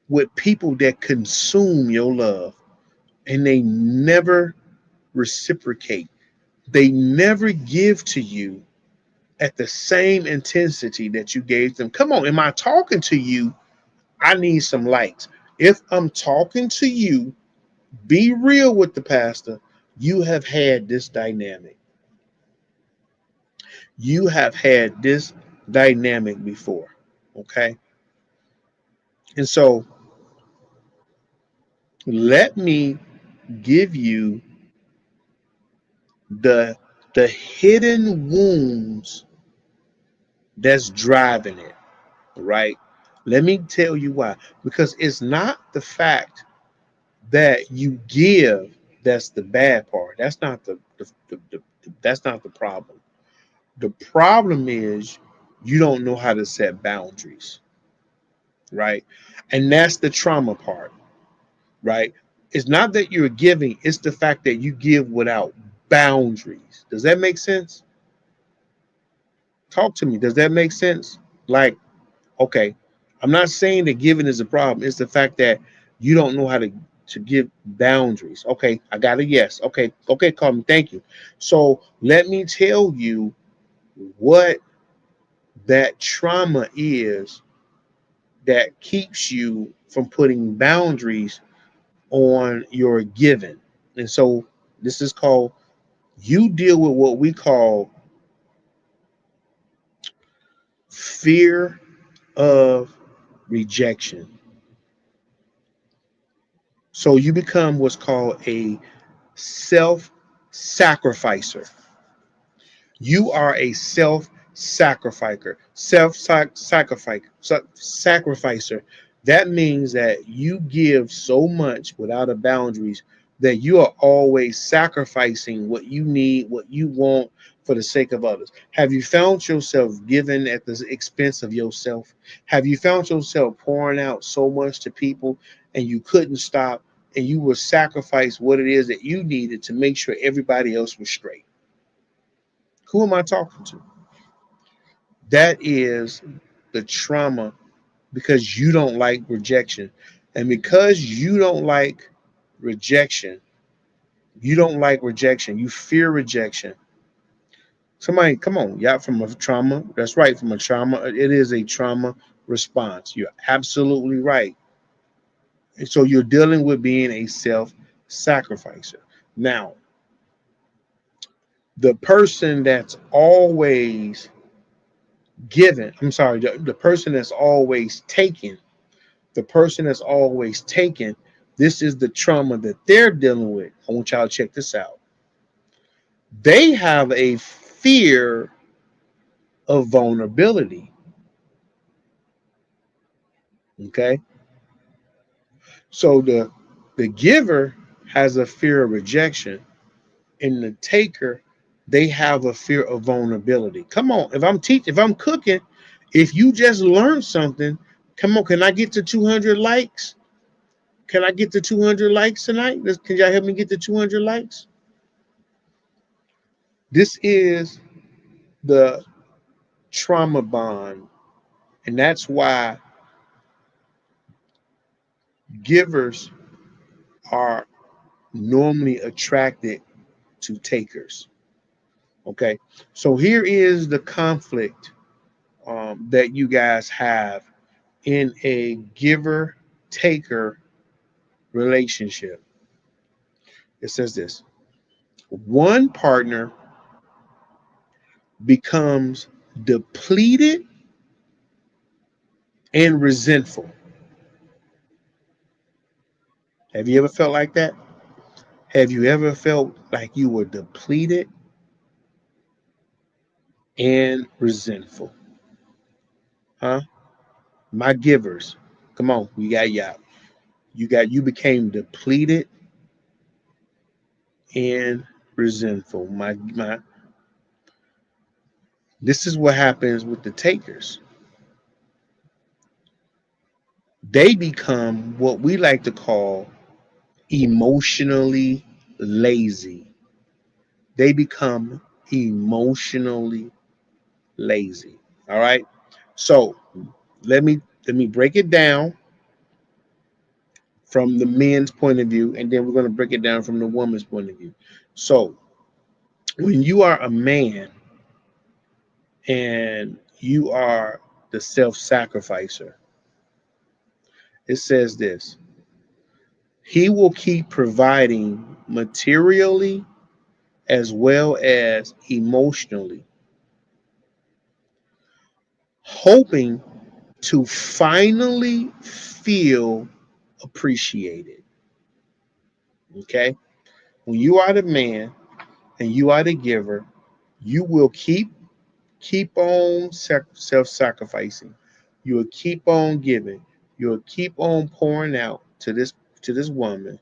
with people that consume your love and they never reciprocate. They never give to you at the same intensity that you gave them. Come on, am I talking to you? I need some likes. If I'm talking to you, be real with the pastor. You have had this dynamic. You have had this dynamic before. Okay. And so let me give you the hidden wounds that's driving it, right? Let me tell you why. Because it's not the fact that you give that's the bad part. That's not that's not the problem. The problem is you don't know how to set boundaries, right? And that's the trauma part, right? It's not that you're giving, it's the fact that you give without boundaries. Does that make sense? Talk to me. Does that make sense? Like, okay, I'm not saying that giving is a problem. It's the fact that you don't know how to give boundaries. Okay, I got a yes. Okay, Carmen, thank you. So let me tell you what that trauma is that keeps you from putting boundaries on your giving. And so this is called you deal with what we call fear of rejection. So you become what's called a self-sacrificer. You are a self-sacrificer. Sacrificer. That means that you give so much without a boundaries that you are always sacrificing what you need, what you want for the sake of others. Have you found yourself giving at the expense of yourself? Have you found yourself pouring out so much to people and you couldn't stop and you will sacrifice what it is that you needed to make sure everybody else was straight? Who am I talking to? That is the trauma because you don't like rejection. And because you don't like rejection, you fear rejection. Somebody, come on, y'all, from a trauma. That's right, from a trauma. It is a trauma response. You're absolutely right. And so you're dealing with being a self-sacrificer. Now, the person that's always given, I'm sorry, the person that's always taken, the person that's always taken, this is the trauma that they're dealing with. I want y'all to check this out. They have a fear of vulnerability. Okay. So the giver has a fear of rejection, and the taker, they have a fear of vulnerability. Come on, if I'm cooking, if you just learned something, come on, can I get to 200 likes? Can I get to 200 likes tonight? Can y'all help me get to 200 likes? This is the trauma bond, and that's why givers are normally attracted to takers. Okay, so here is the conflict that you guys have in a giver taker relationship. It says this: one partner becomes depleted and resentful. Have you ever felt like that? Have you ever felt like you were depleted and resentful? Huh? My givers. Come on, we got y'all. You became depleted and resentful. My This is what happens with the takers. They become what we like to call emotionally lazy. They become emotionally lazy. All right. So let me break it down from the men's point of view, and then we're going to break it down from the woman's point of view. So when you are a man and you are the self-sacrificer, it says this: he will keep providing materially as well as emotionally, hoping to finally feel appreciated. Okay? When you are the man and you are the giver, you will keep on self-sacrificing. You will keep on giving. You will keep on pouring out to this woman,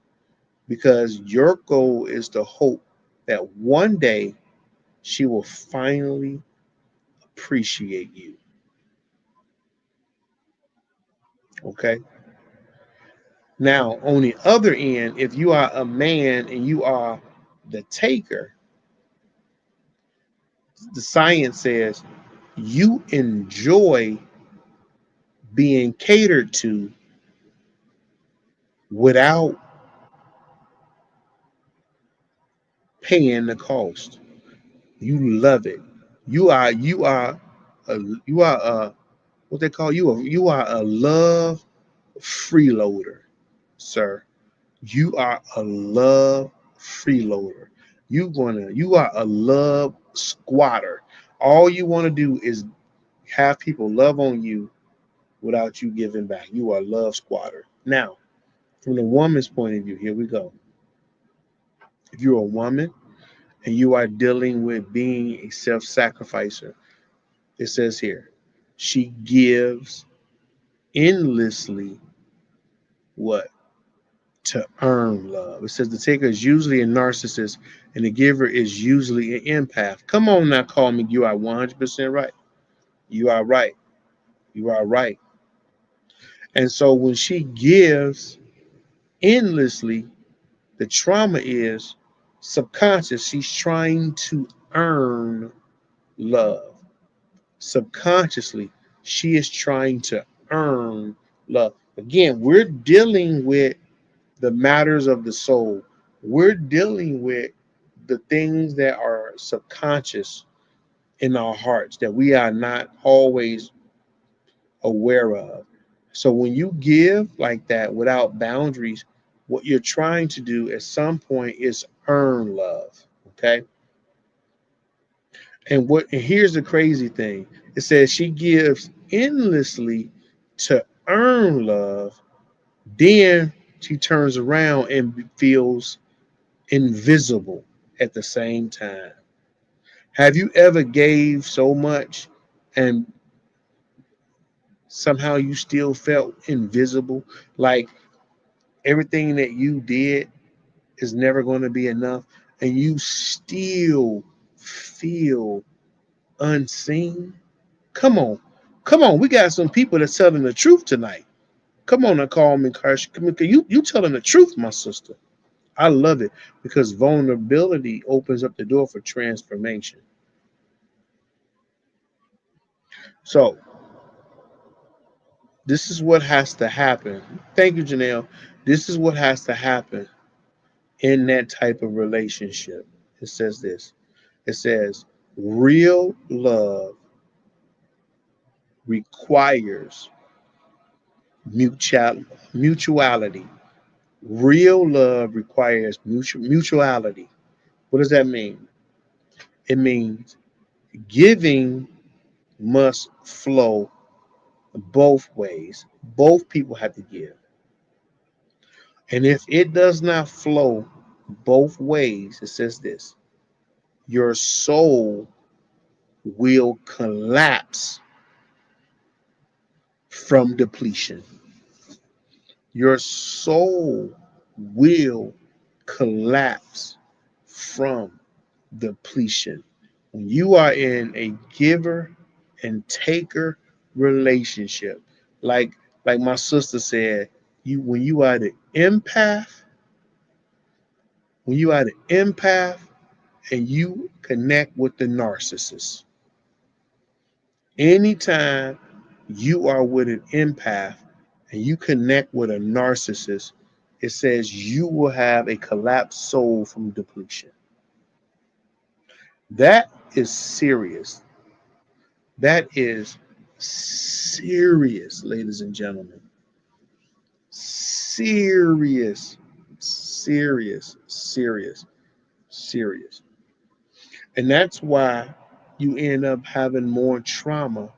because your goal is to hope that one day she will finally appreciate you. Okay. Now, on the other end, if you are a man and you are the taker, the science says you enjoy being catered to without paying the cost. You love it. You are a what they call you are a love freeloader, sir. You are a love freeloader. You are a love squatter. All you want to do is have people love on you without you giving back. You are a love squatter. Now, from the woman's point of view, here we go. If you're a woman and you are dealing with being a self-sacrificer, it says here, she gives endlessly what? To earn love. It says the taker is usually a narcissist and the giver is usually an empath. Come on now, call me. You are 100% right. You are right. You are right. And so when she gives endlessly, the trauma is subconscious. She's trying to earn love. Subconsciously, she is trying to earn love. Again, we're dealing with the matters of the soul. We're dealing with the things that are subconscious in our hearts that we are not always aware of. So when you give like that without boundaries, what you're trying to do at some point is earn love. Okay. And here's the crazy thing. It says she gives endlessly to earn love, then she turns around and feels invisible at the same time. Have you ever gave so much and somehow you still felt invisible? Like everything that you did is never going to be enough and you still feel unseen? Come on. Come on. We got some people that's telling the truth tonight. Come on and call me, Karsh. Come on, you telling the truth, my sister. I love it because vulnerability opens up the door for transformation. So this is what has to happen. Thank you, Janelle. This is what has to happen in that type of relationship. It says this. It says real love requires mutuality. Real love requires mutuality. What does that mean? It means giving must flow both ways. Both people have to give. And if it does not flow both ways, it says this: your soul will collapse from depletion. Your soul will collapse from depletion. When you are in a giver and taker relationship, like my sister said, you when you are the empath, when you are the empath and you connect with the narcissist, anytime you are with an empath and you connect with a narcissist, it says you will have a collapsed soul from depletion. That is serious. That is serious, ladies and gentlemen. Serious, serious, serious, serious. And that's why you end up having more trauma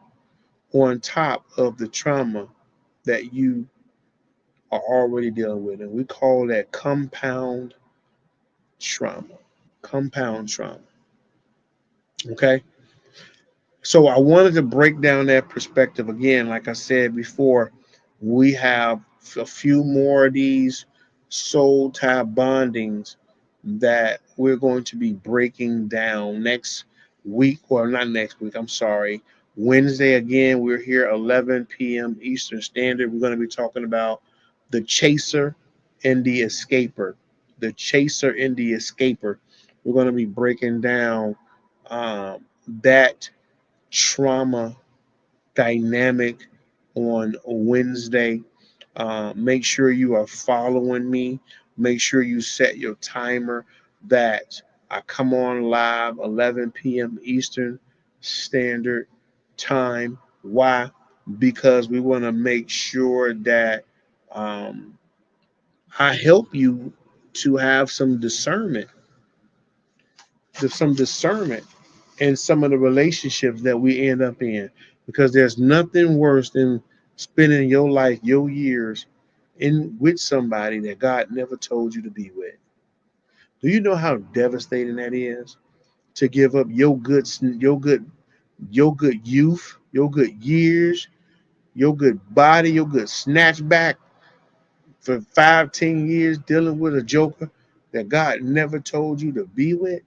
on top of the trauma that you are already dealing with. And we call that compound trauma. Compound trauma. Okay. So I wanted to break down that perspective again. Like I said before, we have a few more of these soul tie bondings that we're going to be breaking down next week, or not next week, I'm sorry. Wednesday again, we're here 11 p.m. Eastern Standard. We're going to be talking about the chaser and the escaper. The chaser and the escaper. We're going to be breaking down that trauma dynamic on Wednesday. Make sure you are following me. Make sure you set your timer that I come on live 11 p.m. Eastern Standard Time. Why? Because we want to make sure that um, I help you to have some discernment in some of the relationships that we end up in, because there's nothing worse than spending your life, your years in with somebody that God never told you to be with. Do you know how devastating that is to give up your good youth, your good years, your good body, your good snatchback for 5, 10 years dealing with a joker that God never told you to be with?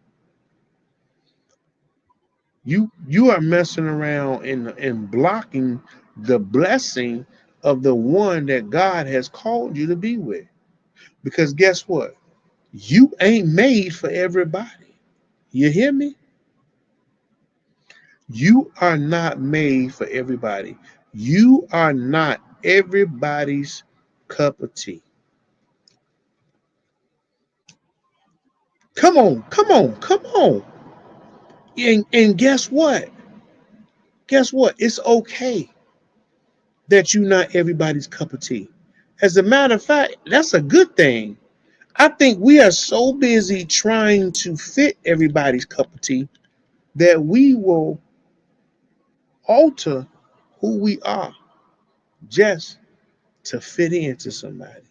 You are messing around and blocking the blessing of the one that God has called you to be with. Because guess what? You ain't made for everybody. You hear me? You are not made for everybody. You are not everybody's cup of tea. Come on, come on, come on. And guess what? Guess what? It's okay. that you're not everybody's cup of tea. As a matter of fact, that's a good thing. I think we are so busy trying to fit everybody's cup of tea that we will alter who we are just to fit into somebody.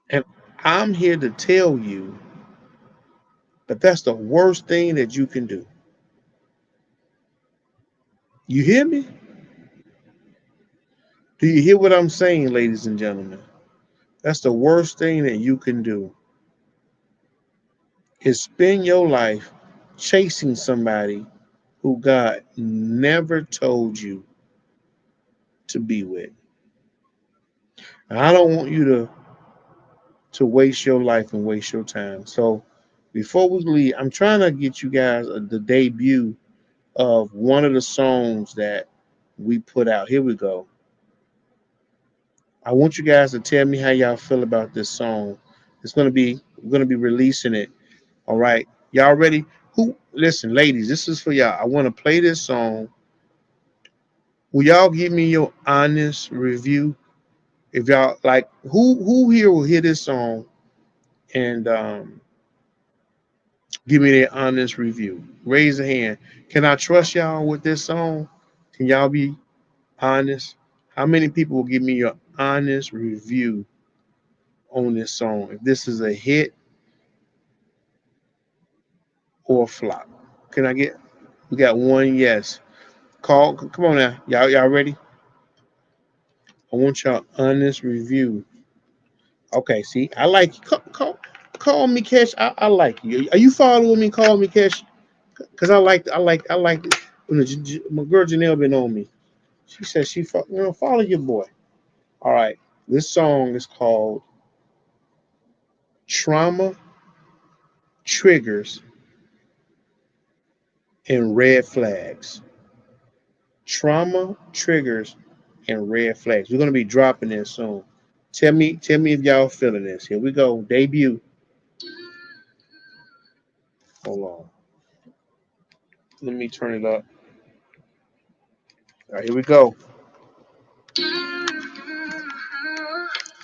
And I'm here to tell you that that's the worst thing that you can do. You hear me? Do you hear what I'm saying, ladies and gentlemen? That's the worst thing that you can do is spend your life chasing somebody who God never told you to be with. And I don't want you to waste your life and waste your time. So before we leave, I'm trying to get you guys the debut of one of the songs that we put out. Here we go. I want you guys to tell me how y'all feel about this song. We're gonna be releasing it. All right. Y'all ready? Who listen, ladies, this is for y'all. I want to play this song. Will y'all give me your honest review? If y'all like who here will hear this song and give me their honest review. Raise a hand. Can I trust y'all with this song? Can y'all be honest? How many people will give me your honest review on this song? If this is a hit or a flop. Can I get we got one yes. Call come on now. Y'all ready? I want y'all honest review. Okay, see, I like you. Call me Cash. I like you. Are you following me? Call me Cash. Cause I like my girl Janelle been on me. She says follow your boy. All right. This song is called Trauma, Triggers, and Red Flags. Trauma, Triggers, and Red Flags. We're gonna be dropping this soon. Tell me if y'all feeling this. Here we go. Debut. Hold on. Let me turn it up. All right, here we go.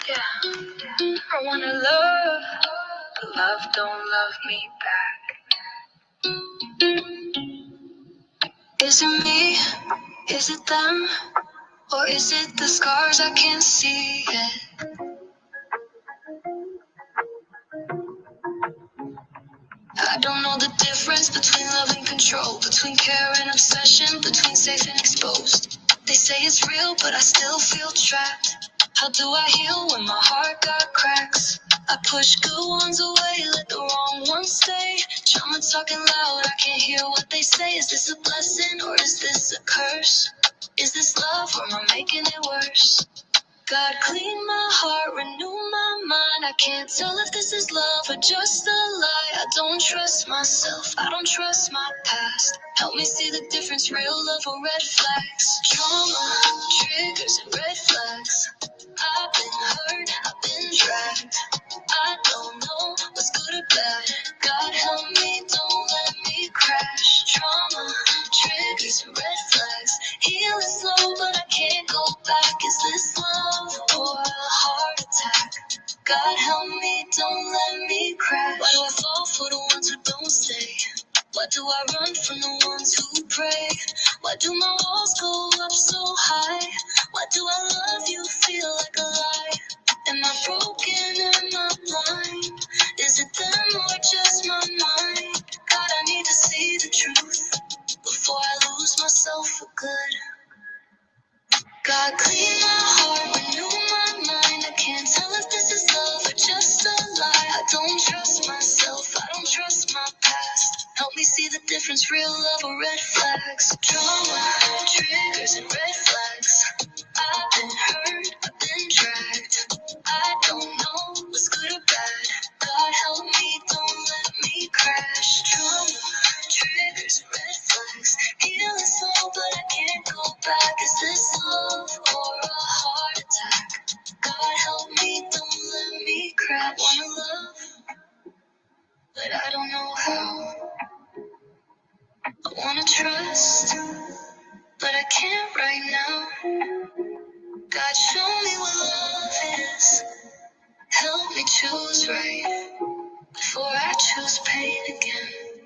Yeah. I wanna love, but love don't love me back. Is it me? Is it them? Or is it the scars I can't see yet? I don't know the difference between love and control, between care and obsession, between safe and exposed. They say it's real, but I still feel trapped. How do I heal when my heart got cracks? I push good ones away, let the wrong ones stay. Trauma talking loud, I can't hear what they say. Is this a blessing or is this a curse? Is this love or am I making it worse? God, clean my heart, renew my mind. I can't tell if this is love or just a lie. I don't trust myself, I don't trust my past. Help me see the difference, real love or red flags. Trauma, triggers and red flags. I've been hurt, I've been dragged. I don't know what's good or bad. God help me, don't let me crash. Trauma, triggers and red flags. Healing slow, but I can't go back. Is this love or a heart attack? God help me, don't let me crash. Why do I fall for the ones who don't stay? Why do I run from the ones who pray? Why do my walls go up so high? Why do I love you feel like a lie? Am I broken? Am I blind? Is it them or just my mind? God, I need to see the truth before I lose myself for good. God, clean my heart, renew my mind. I can't tell if this is love or just a lie. I don't trust myself, I don't trust my past. Help me see the difference, real love or red flags. Trauma, triggers and red flags. I've been hurt, I've been dragged. I don't know what's good or bad. God help me, don't let me crash. Trauma, triggers, red flags. Healing slow, but I can't go back. Is this love or a heart attack? God help me, don't let me crash. Wanna love, but I don't know how. I wanna trust, but I can't choose right before I choose pain again.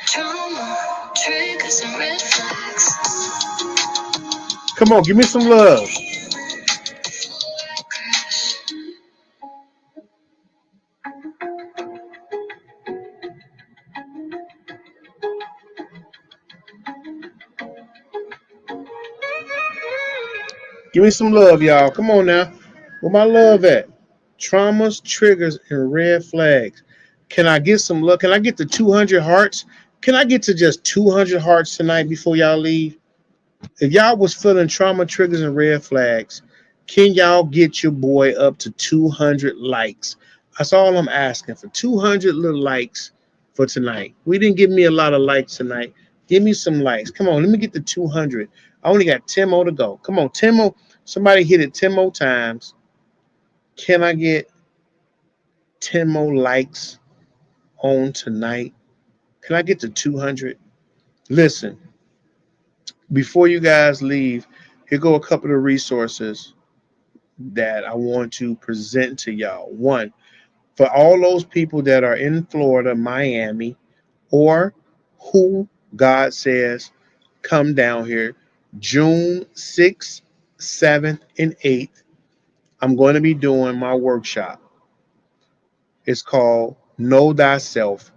Trauma, triggers, and red flags. Come on, give me some love. Give me some love, y'all. Come on now. Where my love at? Traumas, triggers, and red flags. Can I get some love? Can I get to 200 hearts? Can I get to just 200 hearts tonight before y'all leave? If y'all was feeling trauma, triggers, and red flags, can y'all get your boy up to 200 likes? That's all I'm asking for. 200 little likes for tonight. We didn't give me a lot of likes tonight. Give me some likes. Come on, let me get to 200. I only got 10 more to go. Come on, 10 more. Somebody hit it 10 more times. Can I get 10 more likes on tonight? Can I get to 200? Listen, before you guys leave, here go a couple of resources that I want to present to y'all. One, for all those people that are in Florida, Miami, or who God says come down here, June 6th, 7th, and 8th, I'm going to be doing my workshop. It's called Know Thyself.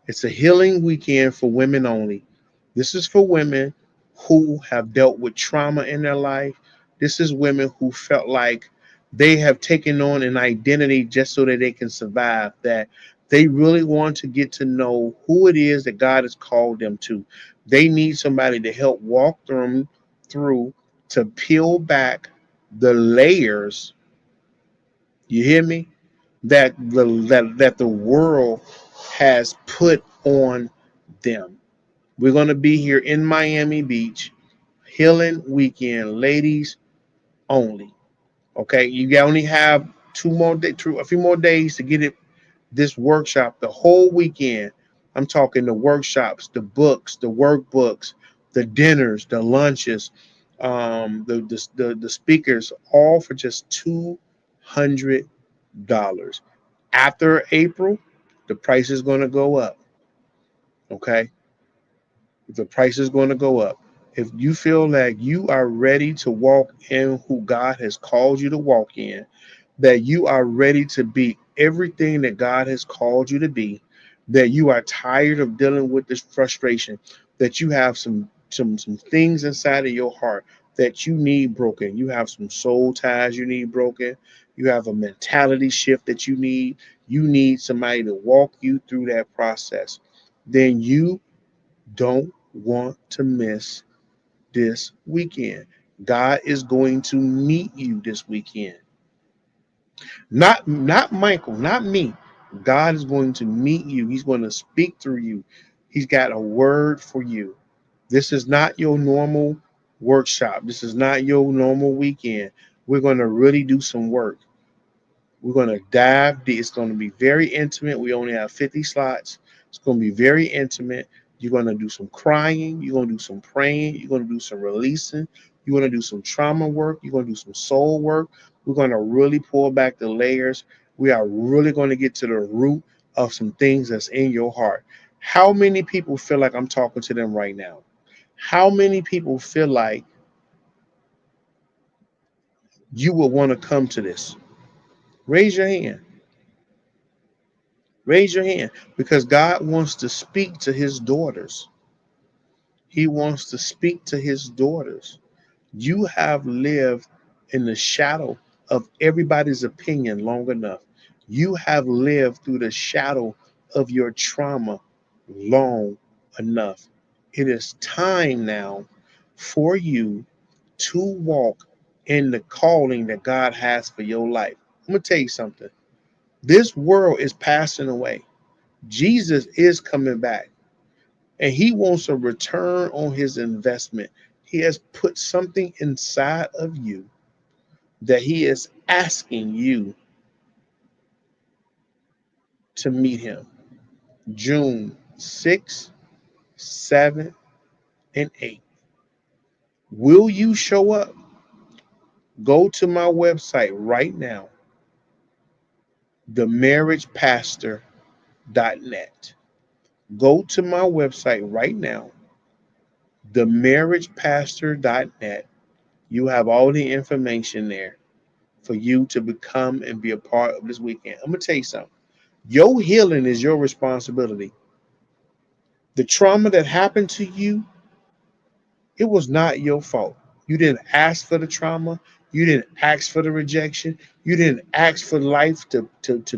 It's a healing weekend for women only. This is for women who have dealt with trauma in their life. This is women who felt like they have taken on an identity just so that they can survive, that they really want to get to know who it is that God has called them to. They need somebody to help walk them through to peel back the layers, you hear me, that the world has put on them. We're going to be here in Miami Beach, healing weekend, ladies only. Okay, you only have a few more days to get it. This workshop, the whole weekend. I'm talking the workshops, the books, the workbooks, the dinners, the lunches, the speakers, all for just $200. After April, the price is going to go up. Okay, the price is going to go up. If you feel like you are ready to walk in who God has called you to walk in, that you are ready to be everything that God has called you to be, that you are tired of dealing with this frustration, that you have some things inside of your heart that you need broken. You have some soul ties you need broken. You have a mentality shift that you need. You need somebody to walk you through that process. Then you don't want to miss this weekend. God is going to meet you this weekend. Not Michael, not me. God is going to meet you. He's going to speak through you. He's got a word for you. This is not your normal workshop. This is not your normal weekend. We're going to really do some work. We're going to dive deep. It's going to be very intimate. We only have 50 slots. It's going to be very intimate. You're going to do some crying. You're going to do some praying. You're going to do some releasing. You're going to do some trauma work. You're going to do some soul work. We're going to really pull back the layers. We are really going to get to the root of some things that's in your heart. How many people feel like I'm talking to them right now? How many people feel like you would want to come to this? Raise your hand. Raise your hand, because God wants to speak to his daughters. He wants to speak to his daughters. You have lived in the shadow of everybody's opinion long enough. You have lived through the shadow of your trauma long enough. It is time now for you to walk in the calling that God has for your life. I'm going to tell you something. This world is passing away. Jesus is coming back, and he wants a return on his investment. He has put something inside of you that he is asking you to meet him. June 6th, 7th, and 8th. Will you show up? Go to my website right now themarriagepastor.net. Go to my website right now, themarriagepastor.net. You have all the information there for you to become and be a part of this weekend. I'm going to tell you something. Your healing is your responsibility. The trauma that happened to you, it was not your fault. You didn't ask for the trauma. You didn't ask for the rejection. You didn't ask for life to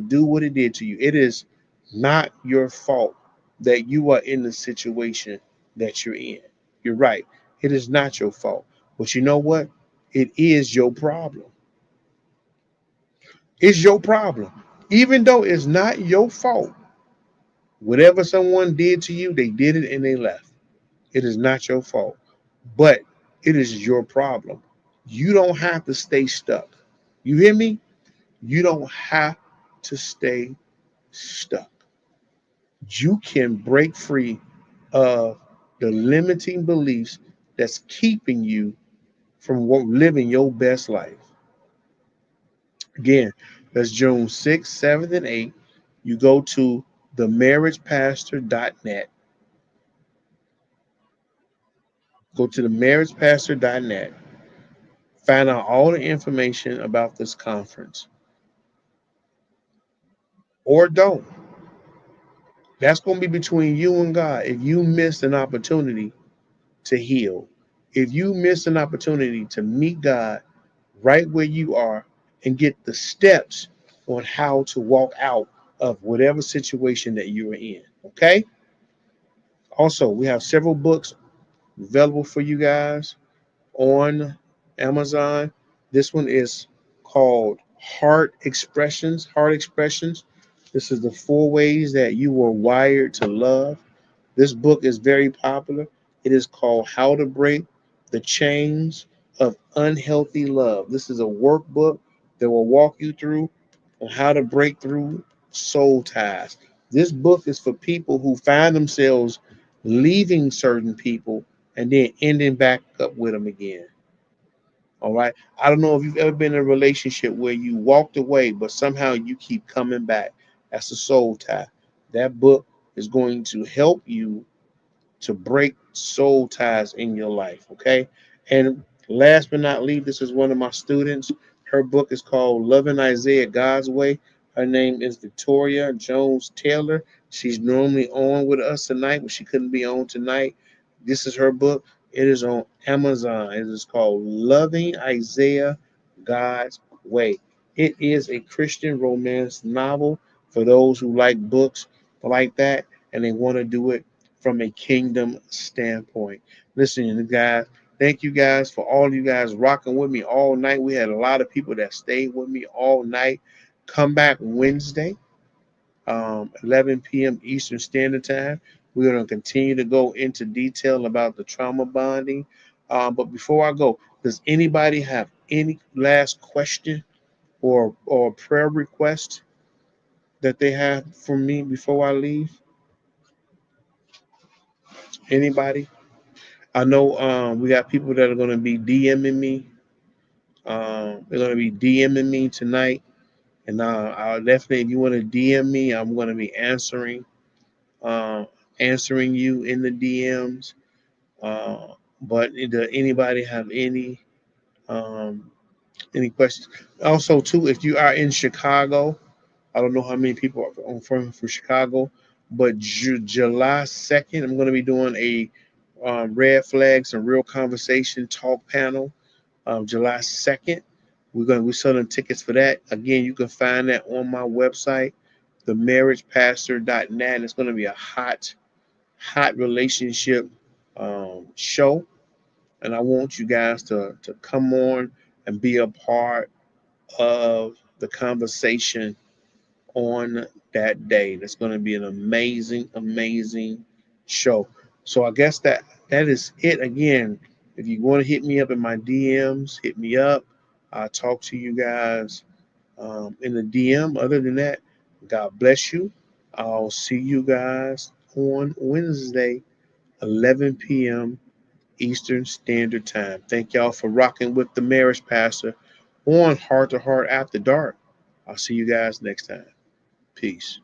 do what it did to you. It is not your fault that you are in the situation that you're in. You're right. It is not your fault. But you know what? It is your problem. It's your problem. Even though it's not your fault, whatever someone did to you, they did it and they left. It is not your fault, but it is your problem. You don't have to stay stuck. You hear me? You don't have to stay stuck. You can break free of the limiting beliefs that's keeping you from living your best life. Again, that's June 6th, 7th, and 8th. You go to themarriagepastor.net. Go to themarriagepastor.net. Find out all the information about this conference. Or don't. That's going to be between you and God. If you missed an opportunity to heal, if you missed an opportunity to meet God right where you are and get the steps on how to walk out of whatever situation that you are in. Okay? Also, we have several books available for you guys on Amazon. This one is called Heart Expressions. Heart Expressions. This is the 4 ways that you were wired to love. This book is very popular. It is called How to Break the Chains of Unhealthy Love. This is a workbook that will walk you through on how to break through soul ties. This book is for people who find themselves leaving certain people and then ending back up with them again. All right. I don't know if you've ever been in a relationship where you walked away, but somehow you keep coming back. That's a soul tie. That book is going to help you to break soul ties in your life. Okay. And last but not least, this is one of my students. Her book is called Loving Isaiah God's Way. Her name is Victoria Jones Taylor. She's normally on with us tonight, but she couldn't be on tonight. This is her book. It is on Amazon. It is called Loving Isaiah God's Way. It is a Christian romance novel for those who like books like that and they want to do it from a kingdom standpoint. Listen, guys, thank you guys for all you guys rocking with me all night. We had a lot of people that stayed with me all night. Come back Wednesday, 11 p.m. Eastern Standard Time. We're going to continue to go into detail about the trauma bonding. But before I go, does anybody have any last question or prayer request that they have for me before I leave? Anybody? I know we got people that are going to be DMing me. They're going to be DMing me tonight. And I'll definitely, if you want to DM me, I'm going to be uh, answering you in the DMs. But does anybody have um, any questions? Also, too, if you are in Chicago, I don't know how many people are from Chicago, but July 2nd, I'm going to be doing a Red Flags and Real Conversation talk panel. July 2nd. We're selling tickets for that. Again, you can find that on my website, themarriagepastor.net. It's going to be a hot relationship show. And I want you guys to come on and be a part of the conversation on that day. That's going to be an amazing show. So I guess that is it. Again, if you want to hit me up in my DMs, hit me up. I'll talk to you guys in the DM. Other than that, God bless you. I'll see you guys on Wednesday, 11 p.m. Eastern Standard Time. Thank y'all for rocking with the Marriage Pastor on Heart to Heart After Dark. I'll see you guys next time. Peace.